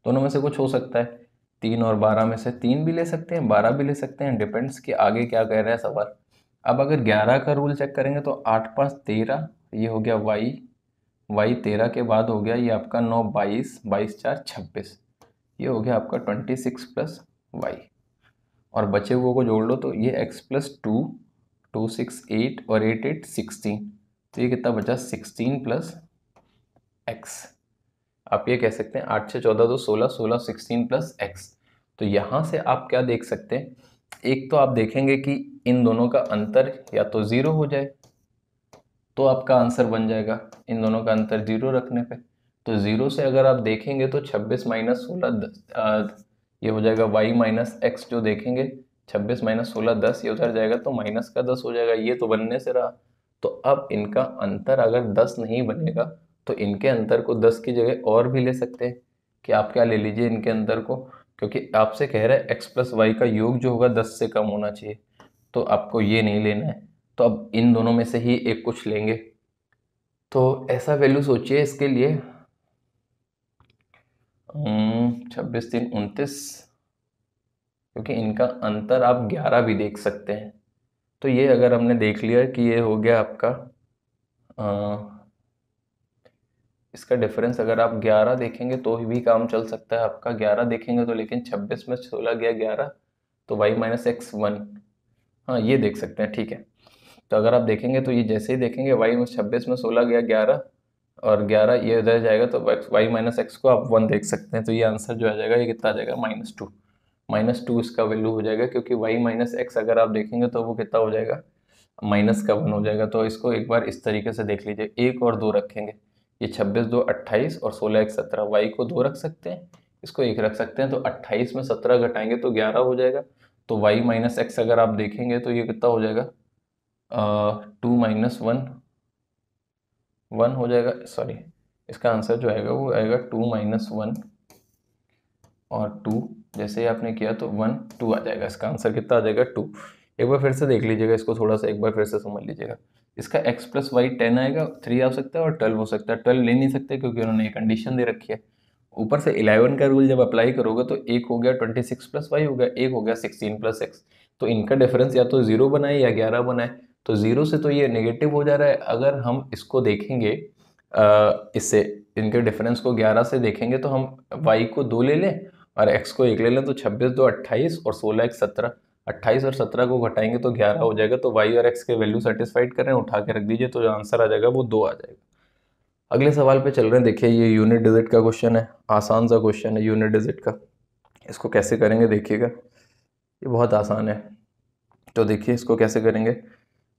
दोनों में से कुछ हो सकता है। 3 और 12 में से 3 भी ले सकते हैं, 12 भी ले सकते हैं, डिपेंड्स कि आगे क्या कह रहा है सवाल। अब अगर 11 का रूल चेक करेंगे तो 8 5 13, ये हो गया y 13 के बाद हो गया ये आपका 9 22, 22 4 26, ये हो गया आपका 26 प्लस y, और बचे हुए को जोड़ लो तो ये x प्लस 2 2 6 8 और 8 8 16, तो ये कितना बचा 16 प्लस x। आप ये कह सकते हैं 8 से 14 2 16, 16 16 प्लस एक्स। तो यहाँ से आप क्या देख सकते हैं, एक तो आप देखेंगे कि इन दोनों का अंतर या तो 0 हो जाए तो आपका आंसर बन जाएगा, इन दोनों का अंतर 0 रखने पे। तो 0 से अगर आप देखेंगे तो 26 माइनस 16 ये हो जाएगा y माइनस एक्स, जो देखेंगे 26 माइनस 16 10, ये उधर जाएगा तो माइनस का 10 हो जाएगा, ये तो बनने से रहा। तो अब इनका अंतर अगर 10 नहीं बनेगा तो इनके अंतर को 10 की जगह और भी ले सकते हैं कि आप क्या ले लीजिए इनके अंतर को, क्योंकि आपसे कह रहा है x प्लस वाई का योग जो होगा 10 से कम होना चाहिए, तो आपको ये नहीं लेना है। तो अब इन दोनों में से ही एक कुछ लेंगे। तो ऐसा वैल्यू सोचिए इसके लिए 26 3 29, क्योंकि इनका अंतर आप 11 भी देख सकते हैं। तो ये अगर हमने देख लिया कि ये हो गया आपका इसका डिफरेंस अगर आप 11 देखेंगे तो भी काम चल सकता है आपका, 11 देखेंगे तो, लेकिन 26 में 16 गया 11 तो y माइनस एक्स 1, हाँ ये देख सकते हैं, ठीक है। तो अगर आप देखेंगे तो ये जैसे ही देखेंगे y में 26 में 16 गया 11 और 11 ये उधर जाएगा तो y माइनस एक्स को आप 1 देख सकते हैं। तो ये आंसर जो आ जाएगा ये कितना आ जाएगा -2, -2 इसका वैल्यू हो जाएगा, क्योंकि y माइनस एक्स अगर आप देखेंगे तो वो कितना हो जाएगा, माइनस का 1 हो जाएगा। तो इसको एक बार इस तरीके से देख लीजिए, 1 और 2 रखेंगे, ये 26 2 28 और 16 1 17, y को 2 रख सकते हैं, इसको 1 रख सकते हैं, तो 28 में 17 घटाएंगे तो 11 हो जाएगा। तो y माइनस एक्स अगर आप देखेंगे तो ये कितना हो जाएगा, 2 माइनस 1 हो जाएगा, सॉरी इसका आंसर जो आएगा वो आएगा 2 माइनस 1 और 2, जैसे ही आपने किया तो 1 2 आ जाएगा, इसका आंसर कितना आ जाएगा 2। एक बार फिर से देख लीजिएगा इसको, थोड़ा सा एक बार फिर से समझ लीजिएगा। इसका x प्लस वाई 10 आएगा, 3 आ सकता है और 12 हो सकता है। 12 ले नहीं सकते क्योंकि उन्होंने ये कंडीशन दे रखी है। ऊपर से 11 का रूल जब अप्लाई करोगे तो एक हो गया 26 प्लस वाई हो गया, एक हो गया 16 प्लस एक्स। तो इनका डिफरेंस या तो 0 बनाए या 11 बनाए। तो 0 से तो ये नेगेटिव हो जा रहा है। अगर हम इसको देखेंगे इससे इनके डिफरेंस को 11 से देखेंगे तो हम y को 2 ले लें और x को 1 ले लें, तो 26 2 28 और 16 1 17, 28 और 17 को घटाएंगे तो 11 हो जाएगा। तो y और x के वैल्यू सेटिस्फाइड कर रहे हैं, उठा के रख दीजिए, तो जो आंसर आ जाएगा वो 2 आ जाएगा। अगले सवाल पे चल रहे हैं। देखिए ये यूनिट डिजिट का क्वेश्चन है, आसान सा क्वेश्चन है यूनिट डिजिट का। इसको कैसे करेंगे देखिएगा, ये बहुत आसान है। तो देखिए इसको कैसे करेंगे,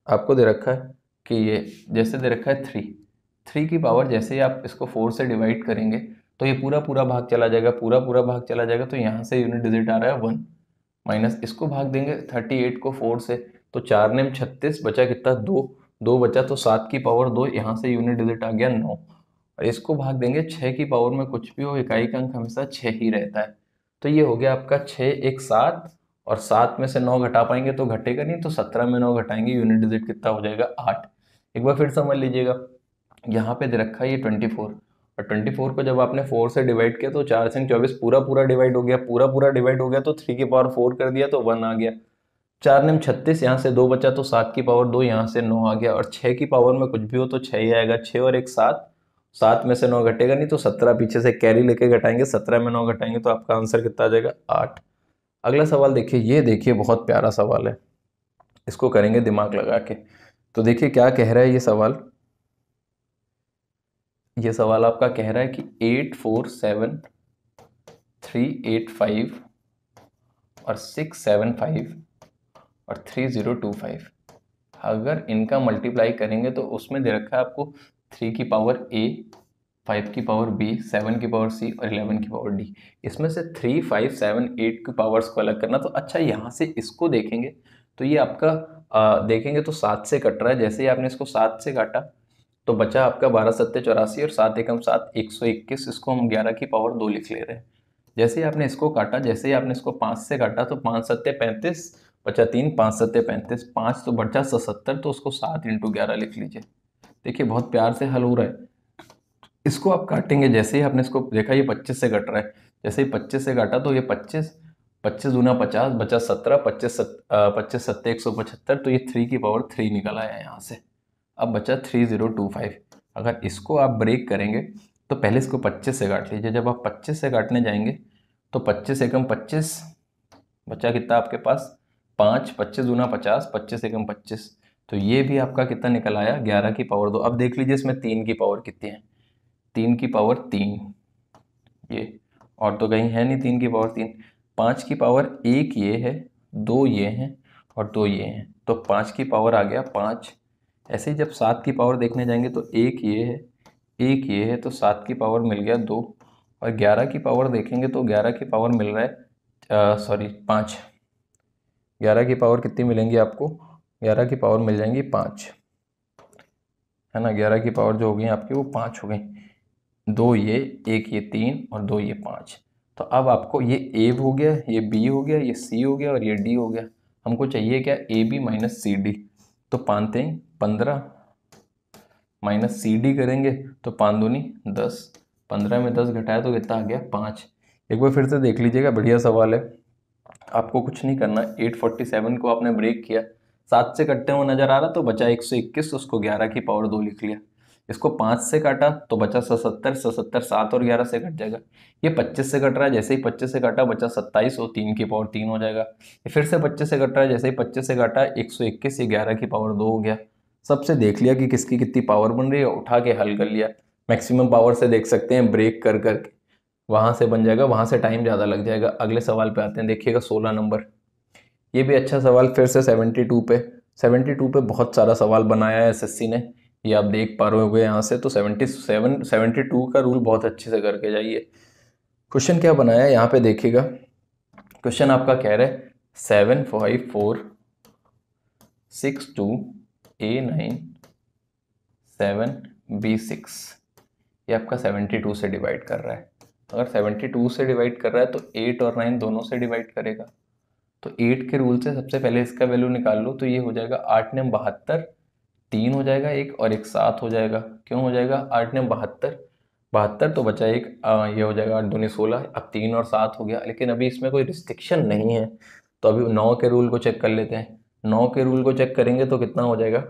आपको दे रखा है कि ये जैसे दे रखा है 3 की पावर, जैसे ही आप इसको 4 से डिवाइड करेंगे तो ये पूरा पूरा भाग चला जाएगा, पूरा पूरा भाग चला जाएगा। तो यहाँ से यूनिट डिजिट आ रहा है 1, माइनस इसको भाग देंगे 38 को 4 से, तो 4 ने 36, बचा कितना 2 बचा, तो 7 की पावर 2, यहाँ से यूनिट डिजिट आ गया 9। और इसको भाग देंगे 6 की पावर में, कुछ भी हो इकाई का अंक हमेशा 6 ही रहता है। तो ये हो गया आपका 6 1 7, और 7 में से 9 घटा पाएंगे तो घटेगा नहीं, तो 17 में 9 घटाएंगे, यूनिट डिजिट कितना हो जाएगा 8। एक बार फिर समझ लीजिएगा, यहाँ पे दे रखा है ये 24, और 24 को जब आपने 4 से डिवाइड किया तो 4 से 24 पूरा पूरा डिवाइड हो गया, पूरा पूरा डिवाइड हो गया, तो 3 की पावर 4 कर दिया तो 1 आ गया। 4 ने 36, यहाँ से 2 बचा तो 7 की पावर 2, यहाँ से 9 आ गया। और 6 की पावर में कुछ भी हो तो 6 ही आएगा, 6 और 1 7, 7 में से 9 घटेगा नहीं, तो 17 पीछे से कैरी लेके घटाएंगे, 17 में 9 घटाएंगे तो आपका आंसर कितना आ जाएगा 8। अगला सवाल देखिए, ये देखिए बहुत प्यारा सवाल है, इसको करेंगे दिमाग लगा के। तो देखिए क्या कह रहा है ये सवाल, ये सवाल आपका कह रहा है कि 8 4 7 3 8 5 और 6 7 5 और 3 0 2 5, अगर इनका मल्टीप्लाई करेंगे तो उसमें दे रखा है आपको 3 की पावर a, 5 की पावर b, 7 की पावर c और 11 की पावर d। इसमें से 3 5 7 8 की पावर्स को अलग करना। तो अच्छा यहाँ से इसको देखेंगे तो ये आपका देखेंगे तो 7 से कट रहा है। जैसे ही आपने इसको 7 से काटा तो बचा आपका 12 सत्ते 84 और 7 एकम 7 121, इसको हम 11 की पावर 2 लिख ले रहे हैं। जैसे ही आपने इसको काटा, जैसे ही आपने इसको 5 से काटा तो 5 सत्ते 35, बचा 3, 5 सत्ते 35, 5 तो बचा 77, तो उसको 7 × 11 लिख लीजिए। देखिए बहुत प्यार से हल हो रहा है। इसको आप काटेंगे, जैसे ही आपने इसको देखा ये 25 से कट रहा है, जैसे ही 25 से काटा तो ये 25 25 दूना 50, बचा 17, 25 सत्ते 175, तो ये 3 की पावर 3 निकल आया यहाँ से। अब बचा 3025। अगर इसको आप ब्रेक करेंगे तो पहले इसको 25 से काट लीजिए। जब आप 25 से काटने जाएंगे तो 25 एकम 25, बचा कितना आपके पास 5, 25 दूना 50, 25 एकम 25, तो ये भी आपका कितना निकल आया 11 की पावर 2। अब देख लीजिए इसमें 3 की पावर कितनी है, 3 की पावर 3, ये, और तो कहीं है नहीं 3 की पावर 3। 5 की पावर 1 ये है, 2 ये हैं और 2 ये हैं, तो 5 की पावर आ गया 5। ऐसे ही जब 7 की पावर देखने जाएंगे तो 1 ये है, 1 ये है, तो 7 की पावर मिल गया 2। और 11 की पावर देखेंगे तो 11 की पावर मिल रहा है सॉरी 5। 11 की पावर कितनी मिलेंगी आपको? 11 की पावर मिल जाएंगी 5, है ना। 11 की पावर जो हो गई आपकी वो 5 हो गई। 2 ये, 1 ये 3 और 2 ये 5। तो अब आपको ये ए हो गया, ये बी हो गया, ये सी हो गया और ये डी हो गया। हमको चाहिए क्या? A B minus C D. तो 5 3 15 माइनस सी डी करेंगे तो 5 दूनी 10। 15 में 10 घटाया तो कितना आ गया? 5। एक बार फिर से देख लीजिएगा, बढ़िया सवाल है। आपको कुछ नहीं करना, 847 को आपने ब्रेक किया, 7 से कटते हुए नजर आ रहा तो बचा 121, उसको 11 की पावर 2 लिख लिया। इसको 5 से काटा तो बचा 77, 77 7 और 11 से कट जाएगा। ये 25 से कट रहा है, जैसे ही 25 से काटा बचा 27 और 3 की पावर 3 हो जाएगा। ये फिर से 25 से कट रहा है, जैसे ही 25 से काटा 121, ये 11 की पावर 2 हो गया। सबसे देख लिया कि किसकी कितनी पावर बन रही है, उठा के हल कर लिया। मैक्सिमम पावर से देख सकते हैं, ब्रेक कर करके वहां से बन जाएगा, वहां से टाइम ज़्यादा लग जाएगा। अगले सवाल पे आते हैं, देखिएगा 16 नंबर। ये भी अच्छा सवाल, फिर से 72 पे। 72 पे बहुत सारा सवाल बनाया है एसएससी ने, ये आप देख पा रहे होंगे यहाँ से। तो 72 का रूल बहुत अच्छे से करके जाइए। क्वेश्चन क्या बनाया है यहाँ पे देखिएगा। क्वेश्चन आपका कह रहा है 75462A97B6, ये आपका 72 से डिवाइड कर रहा है। अगर 72 से डिवाइड कर रहा है तो 8 और 9 दोनों से डिवाइड करेगा। तो 8 के रूल से सबसे पहले इसका वैल्यू निकाल लो, तो ये हो जाएगा 8 ने 72, 3 हो जाएगा एक और एक 7 हो जाएगा। क्यों हो जाएगा? 8 ने 72, 72 तो बचा एक, ये हो जाएगा 8 दूनी 16, अब 3 और 7 हो गया। लेकिन अभी इसमें कोई रिस्ट्रिक्शन नहीं है, तो अभी 9 के रूल को चेक कर लेते हैं। 9 के रूल को चेक करेंगे तो कितना हो जाएगा?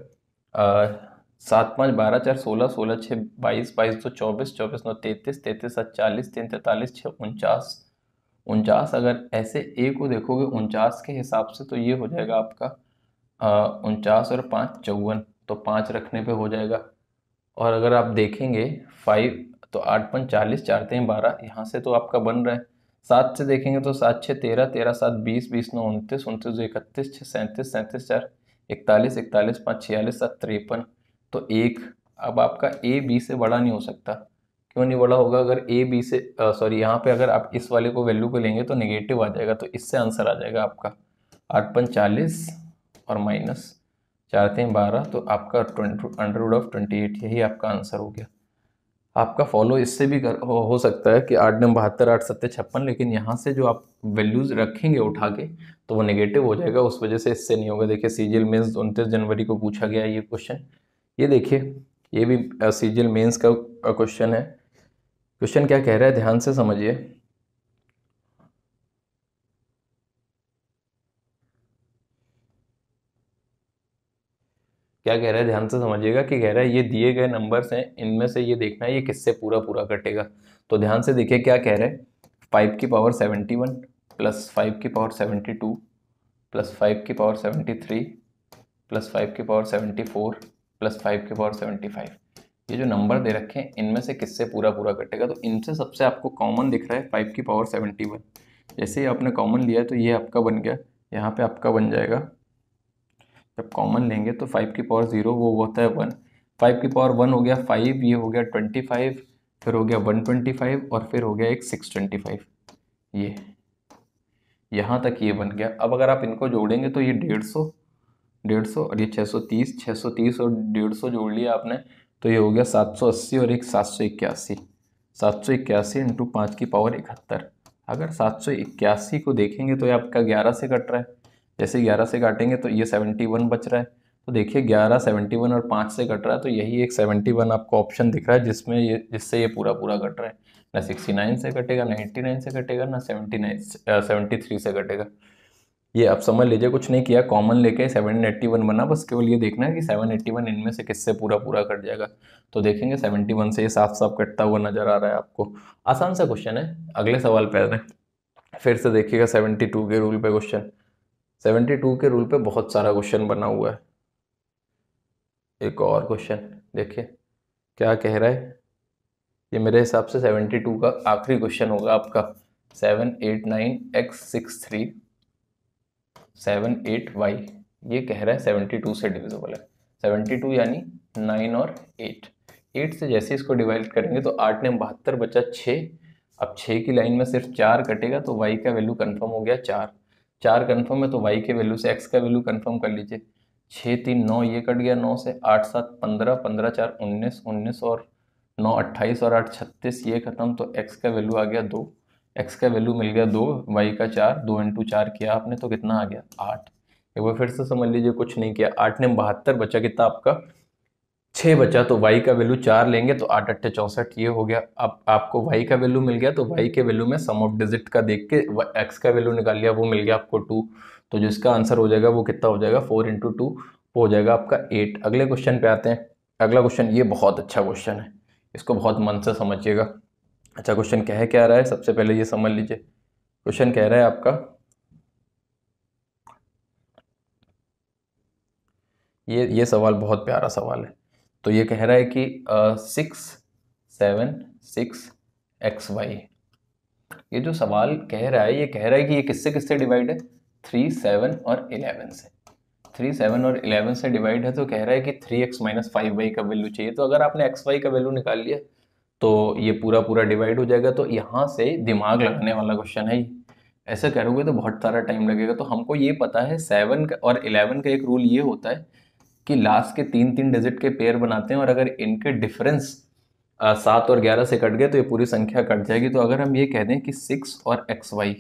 7 5 12 4 16, 16 6 22, 22 2 24, 24 9 33, 33 7 40, 3 43 6 49, 49। अगर ऐसे ए को देखोगे 49 के हिसाब से तो ये हो जाएगा आपका 49 और 5 54, तो 5 रखने पे हो जाएगा। और अगर आप देखेंगे 5 तो 8 5 40, 4 3 12, यहाँ से तो आपका बन रहा है। 7 से देखेंगे तो 7 6 13, 13 7 20, 20 9 29, 29 2 31, 6 37, 37 4 41, 41 5 46 7 53, तो 1। अब आपका ए बी से बड़ा नहीं हो सकता। क्यों नहीं बड़ा होगा? अगर ए बी से सॉरी, यहाँ पे अगर आप इस वाले को वैल्यू को लेंगे तो नेगेटिव आ जाएगा, तो इससे आंसर आ जाएगा आपका 8 5 40 और माइनस 4 3 12, तो आपका √28, यही आपका आंसर हो गया। आपका फॉलो इससे भी हो सकता है कि 8 9 72, 8 7 56, लेकिन यहाँ से जो आप वैल्यूज रखेंगे उठा के तो वो नेगेटिव हो जाएगा, उस वजह से इससे नहीं होगा। देखिए सीजीएल मेंस 29 जनवरी को पूछा गया है ये क्वेश्चन। ये देखिए, ये भी सीजीएल मेंस का क्वेश्चन है। क्वेश्चन क्या कह रहा है, ध्यान से समझिए। क्या कह रहा है, ध्यान से समझिएगा। कि कह रहा है ये दिए गए नंबर्स हैं, इनमें से ये देखना है ये किससे पूरा पूरा कटेगा। तो ध्यान से देखिए क्या कह रहे हैं। 5 की पावर 71 प्लस 5 की पावर 72 प्लस 5 की पावर 73 प्लस 5 की पावर 74 प्लस 5 की पावर 75, ये जो नंबर दे रखे हैं इनमें से किससे पूरा पूरा कटेगा। तो इनसे सबसे आपको कॉमन दिख रहा है 5 की पावर 71। जैसे ही आपने कॉमन लिया तो ये आपका बन गया, यहाँ पे आपका बन जाएगा। जब कॉमन लेंगे तो 5 की पावर 0 वो होता है 1, 5 की पावर 1 हो गया 5, ये हो गया 25, फिर हो गया 125 और फिर हो गया एक 625। ये यहाँ तक ये बन गया। अब अगर आप इनको जोड़ेंगे तो ये 150, 150 और ये 630, 630 और 150 जोड़ लिया आपने तो ये हो गया 780 और एक 781। 781 इंटू 5 की पावर 71। अगर 781 को देखेंगे तो ये आपका 11 से कट रहा है। जैसे 11 से काटेंगे तो ये 71 बच रहा है। तो देखिए 11 71 और 5 से कट रहा है, तो यही एक 71 आपको ऑप्शन दिख रहा है जिसमें जिससे ये पूरा पूरा कट रहा है। ना 69 से कटेगा, ना 89 से कटेगा, ना 73 से कटेगा। ये आप समझ लीजिए, कुछ नहीं किया, कॉमन लेके 781 बना, बस केवल ये देखना है कि 781 इनमें से किससे पूरा पूरा कट जाएगा। तो देखेंगे 71 से ये साफ साफ कटता हुआ नजर आ रहा है आपको। आसान सा क्वेश्चन है। अगले सवाल पे आते हैं। फिर से देखिएगा 72 के रूल पे क्वेश्चन। 72 के रूल पे बहुत सारा क्वेश्चन बना हुआ है। एक और क्वेश्चन देखिए क्या कह रहा है। ये मेरे हिसाब से 72 का आखिरी क्वेश्चन होगा आपका। 789x63 7 8y, ये कह रहा है 72 से डिविजिबल है। 72 यानी 9 और 8 से जैसे इसको डिवाइड करेंगे तो 8 ने 72 बचा 6। अब 6 की लाइन में सिर्फ 4 कटेगा तो y का वैल्यू कंफर्म हो गया 4। 4 कंफर्म है तो y के वैल्यू से x का वैल्यू कंफर्म कर लीजिए। 6 3 9, ये कट गया 9 से। 8 7 15, 15 4 19, 19 और 9 28 और 8 36, ये खत्म। तो x का वैल्यू आ गया 2। x का वैल्यू मिल गया 2, y का 4। 2 इंटू 4 किया आपने तो कितना आ गया 8। एक बार फिर से समझ लीजिए, कुछ नहीं किया। 8 ने 72 बचा कितना आपका 6 बचा, तो y का वैल्यू 4 लेंगे तो 8 8 64, ये हो गया। अब आपको y का वैल्यू मिल गया तो y के वैल्यू में सम ऑफ डिजिट का देख के x का वैल्यू निकाल लिया, वो मिल गया आपको 2। तो जिसका आंसर हो जाएगा वो कितना हो जाएगा 4 इंटू 2, हो जाएगा आपका 8। अगले क्वेश्चन पे आते हैं। अगला क्वेश्चन ये बहुत अच्छा क्वेश्चन है, इसको बहुत मन से समझिएगा। अच्छा, क्वेश्चन क्या रहा है सबसे पहले ये समझ लीजिए। क्वेश्चन कह रहा है आपका, ये सवाल बहुत प्यारा सवाल है। तो ये कह रहा है कि 6 7 6 XY, ये जो सवाल कह रहा है, ये कह रहा है कि ये किससे किससे डिवाइड है, 3 7 और 11 से। 3 7 और 11 से डिवाइड है, तो कह रहा है कि 3x माइनस 5y का वैल्यू चाहिए। तो अगर आपने xy का वैल्यू निकाल लिया तो ये पूरा पूरा डिवाइड हो जाएगा। तो यहाँ से दिमाग लगाने वाला क्वेश्चन है ये। ऐसे करोगे तो बहुत सारा टाइम लगेगा। तो हमको ये पता है 7 और 11 का एक रूल ये होता है कि लास्ट के 3 डिजिट के पेयर बनाते हैं, और अगर इनके डिफरेंस 7 और 11 से कट गए तो ये पूरी संख्या कट जाएगी। तो अगर हम ये कह दें कि 6 और XY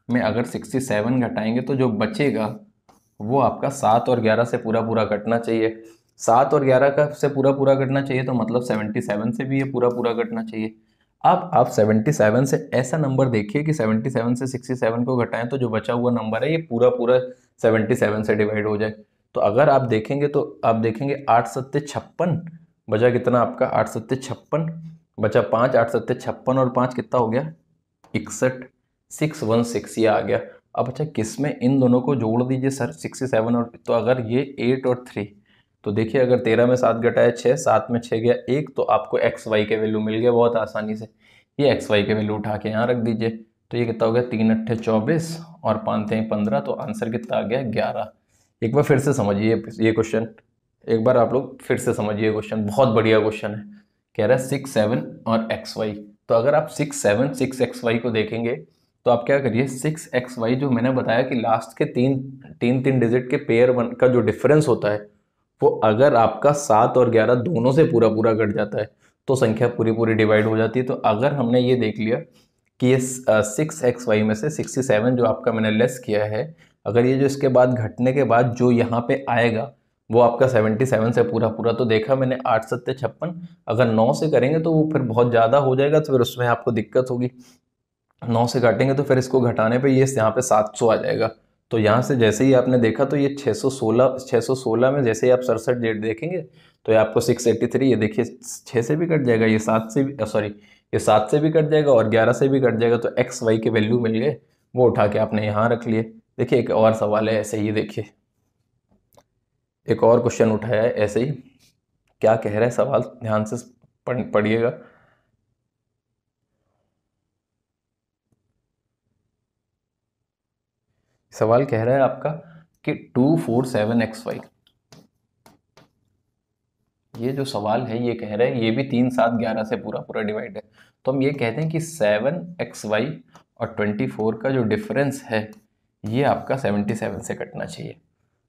में अगर 67 घटाएंगे तो जो बचेगा वो आपका 7 और 11 से पूरा पूरा कटना चाहिए। 7 और 11 का से पूरा पूरा कटना चाहिए तो मतलब 77 से भी ये पूरा पूरा कटना चाहिए। अब आप 77 से ऐसा नंबर देखिए कि 77 से 67 को घटाएं तो जो बचा हुआ नंबर है ये पूरा पूरा 77 से डिवाइड हो जाए। तो अगर आप देखेंगे तो आप देखेंगे 8 सत्ते 56 बचा, कितना आपका 8 सत्ते 56 बचा 5, 8 सत्ते 56 और 5 कितना हो गया 61, 616 ये आ गया। अब अच्छा, किसमें इन दोनों को जोड़ दीजिए सर 67 और, तो अगर ये 8 और 3, तो देखिए अगर 13 में 7 घटाया 6, 7 में 6 गया 1, तो आपको एक्स वाई के वैल्यू मिल गया बहुत आसानी से। ये एक्स वाई के वैल्यू उठा के यहाँ रख दीजिए। तो ये कितना हो गया 3 अट्ठे 24 और 5 3 15, तो आंसर कितना आ गया 11। एक बार फिर से समझिए ये क्वेश्चन, एक बार आप लोग फिर से समझिए क्वेश्चन, बहुत बढ़िया क्वेश्चन है। कह रहा है 6 7 और एक्स वाई। तो अगर आप 6 7 6 एक्स वाई को देखेंगे तो आप क्या करिए 6 एक्स वाई, जो मैंने बताया कि लास्ट के तीन डिजिट के पेयर का जो डिफरेंस होता है वो अगर आपका 7 और 11 दोनों से पूरा पूरा कट जाता है तो संख्या पूरी पूरी डिवाइड हो जाती है। तो अगर हमने ये देख लिया कि ये 6 एक्स वाई में से 67 जो आपका मैंने लेस किया है, अगर ये जो इसके बाद घटने के बाद जो यहाँ पे आएगा वो आपका 77 से पूरा पूरा, तो देखा मैंने 8 सत्ते 56, अगर 9 से करेंगे तो वो फिर बहुत ज़्यादा हो जाएगा, तो फिर उसमें आपको दिक्कत होगी। 9 से काटेंगे तो फिर इसको घटाने पे ये यहाँ पे 700 आ जाएगा। तो यहाँ से जैसे ही आपने देखा तो ये 616 में जैसे ही आप 67 डेट देखेंगे तो ये आपको 683, ये देखिए 6 से भी कट जाएगा, ये 7 से भी सॉरी ये 7 से भी कट जाएगा और 11 से भी कट जाएगा। तो एक्स वाई के वैल्यू मिल गए, वो उठा के आपने यहाँ रख लिए। देखिए एक और सवाल है ऐसे ही, देखिए एक और क्वेश्चन उठाया है ऐसे ही। क्या कह रहा है सवाल, ध्यान से पढ़िएगा। सवाल कह रहा है आपका कि 2 4 7 XY, ये जो सवाल है ये कह रहा है ये भी 3 7 11 से पूरा पूरा डिवाइड है। तो हम ये कहते हैं कि 7XY और 24 का जो डिफरेंस है ये आपका 77 से कटना चाहिए।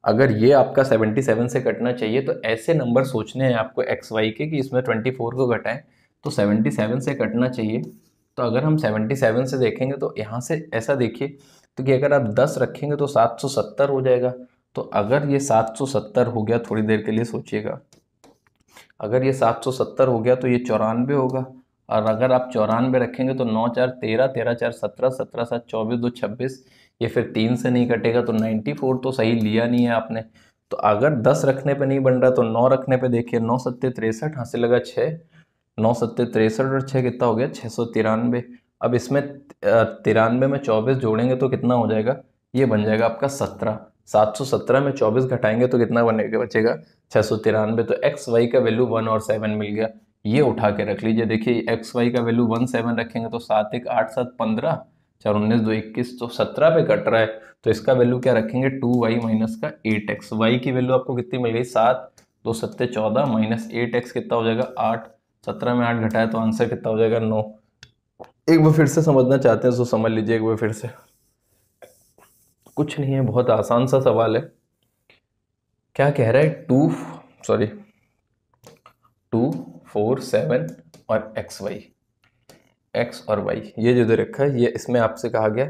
अगर ये आपका 77 से कटना चाहिए तो ऐसे नंबर सोचने हैं आपको XY के कि इसमें 24 को घटाएं तो 77 से कटना चाहिए। तो अगर हम 77 से देखेंगे तो यहाँ से ऐसा देखिए, तो कि अगर आप 10 रखेंगे तो 770 हो जाएगा। तो अगर ये 770 हो गया, थोड़ी देर के लिए सोचिएगा, अगर ये 770 हो गया तो ये 94 होगा। और अगर आप 94 रखेंगे तो 9 4 13, 13 4 17, 17 7 24, 2 26, ये फिर 3 से नहीं कटेगा तो 94 तो सही लिया नहीं है आपने। तो अगर 10 रखने पे नहीं बन रहा तो 9 रखने पे देखिए, 9 सत्ते 63, हाथ से लगा 6, 9 सत्ते 63 और 6 कितना हो गया 693। अब इसमें 93 में 24 जोड़ेंगे तो कितना हो जाएगा, ये बन जाएगा आपका 17। 717 में 24 घटाएंगे तो कितना बनेगा, बचेगा 693। तो एक्स वाई का वैल्यू 1 और 7 मिल गया। ये उठा के रख लीजिए। देखिए एक्स वाई का वैल्यू 17 रखेंगे तो 7 1 8 7 15, 4 19 2 21, तो 17 पे कट रहा है। तो इसका वैल्यू क्या रखेंगे, 2y माइनस का 8x। वाई की वैल्यू आपको कितनी मिल गई, 7 2 7 14 माइनस 8x कितना हो जाएगा 8। 17 में 8 घटाया तो आंसर कितना हो जाएगा 9। एक बार फिर से समझना चाहते हैं तो समझ लीजिए एक बार फिर से। कुछ नहीं है, बहुत आसान सा सवाल है। क्या कह रहा है, 2 4 7 और एक्स और वाई, ये जो दे रखा है, ये इसमें आपसे कहा गया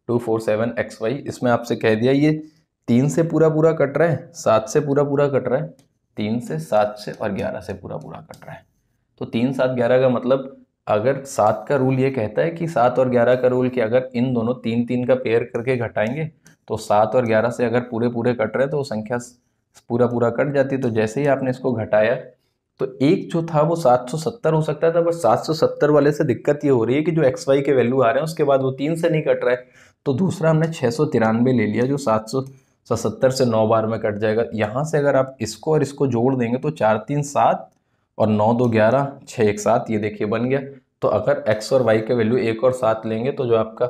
2 4 7 एक्स वाई। इसमें आपसे कह दिया ये 3 से पूरा पूरा कट रहा है, 7 से पूरा पूरा कट रहा है, 3 से 7 से और 11 से पूरा पूरा कट रहा है। तो 3 7 11 का मतलब, अगर 7 का रूल ये कहता है कि 7 और 11 का रूल कि अगर इन दोनों 3 3 का पेयर करके घटाएंगे तो 7 और 11 से अगर पूरे पूरे कट रहे हैं तो वो संख्या पूरा पूरा कट जाती है। तो जैसे ही आपने इसको घटाया तो एक जो था वो 770 हो सकता था, बट 770 वाले से दिक्कत ये हो रही है कि जो एक्स वाई के वैल्यू आ रहे हैं उसके बाद वो 3 से नहीं कट रहा है। तो दूसरा हमने 693 ले लिया जो 770 से 9 बार में कट जाएगा। यहाँ से अगर आप इसको और इसको जोड़ देंगे तो 4 3 7 और 9 2 11, 6 1 7, ये देखिए बन गया। तो अगर एक्स और वाई के वैल्यू 1 और 7 लेंगे तो जो आपका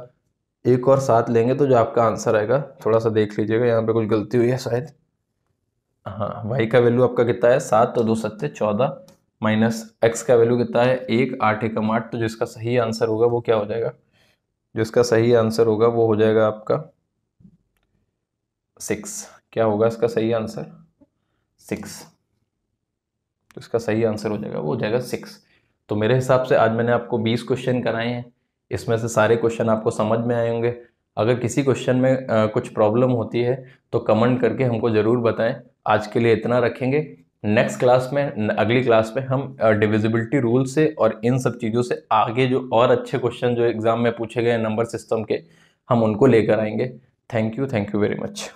1 और 7 लेंगे तो जो आपका आंसर आएगा, थोड़ा सा देख लीजिएगा यहाँ पे कुछ गलती हुई है शायद। हाँ, वाई का वैल्यू आपका कितना है 7 तो 2 7 14 माइनस एक्स का वैल्यू कितना है 1 8 1 8। तो जिसका सही आंसर होगा वो क्या हो जाएगा, जिसका सही आंसर होगा वो हो जाएगा आपका 6। क्या होगा इसका सही आंसर, 6। तो इसका सही आंसर हो जाएगा, वो हो जाएगा 6। तो मेरे हिसाब से आज मैंने आपको 20 क्वेश्चन कराए हैं, इसमें से सारे क्वेश्चन आपको समझ में आए होंगे। अगर किसी क्वेश्चन में कुछ प्रॉब्लम होती है तो कमेंट करके हमको ज़रूर बताएं। आज के लिए इतना रखेंगे। नेक्स्ट क्लास में, अगली क्लास में हम डिविजिबिलिटी रूल से और इन सब चीज़ों से आगे जो और अच्छे क्वेश्चन जो एग्जाम में पूछे गए नंबर सिस्टम के, हम उनको लेकर आएंगे। Thank you very much.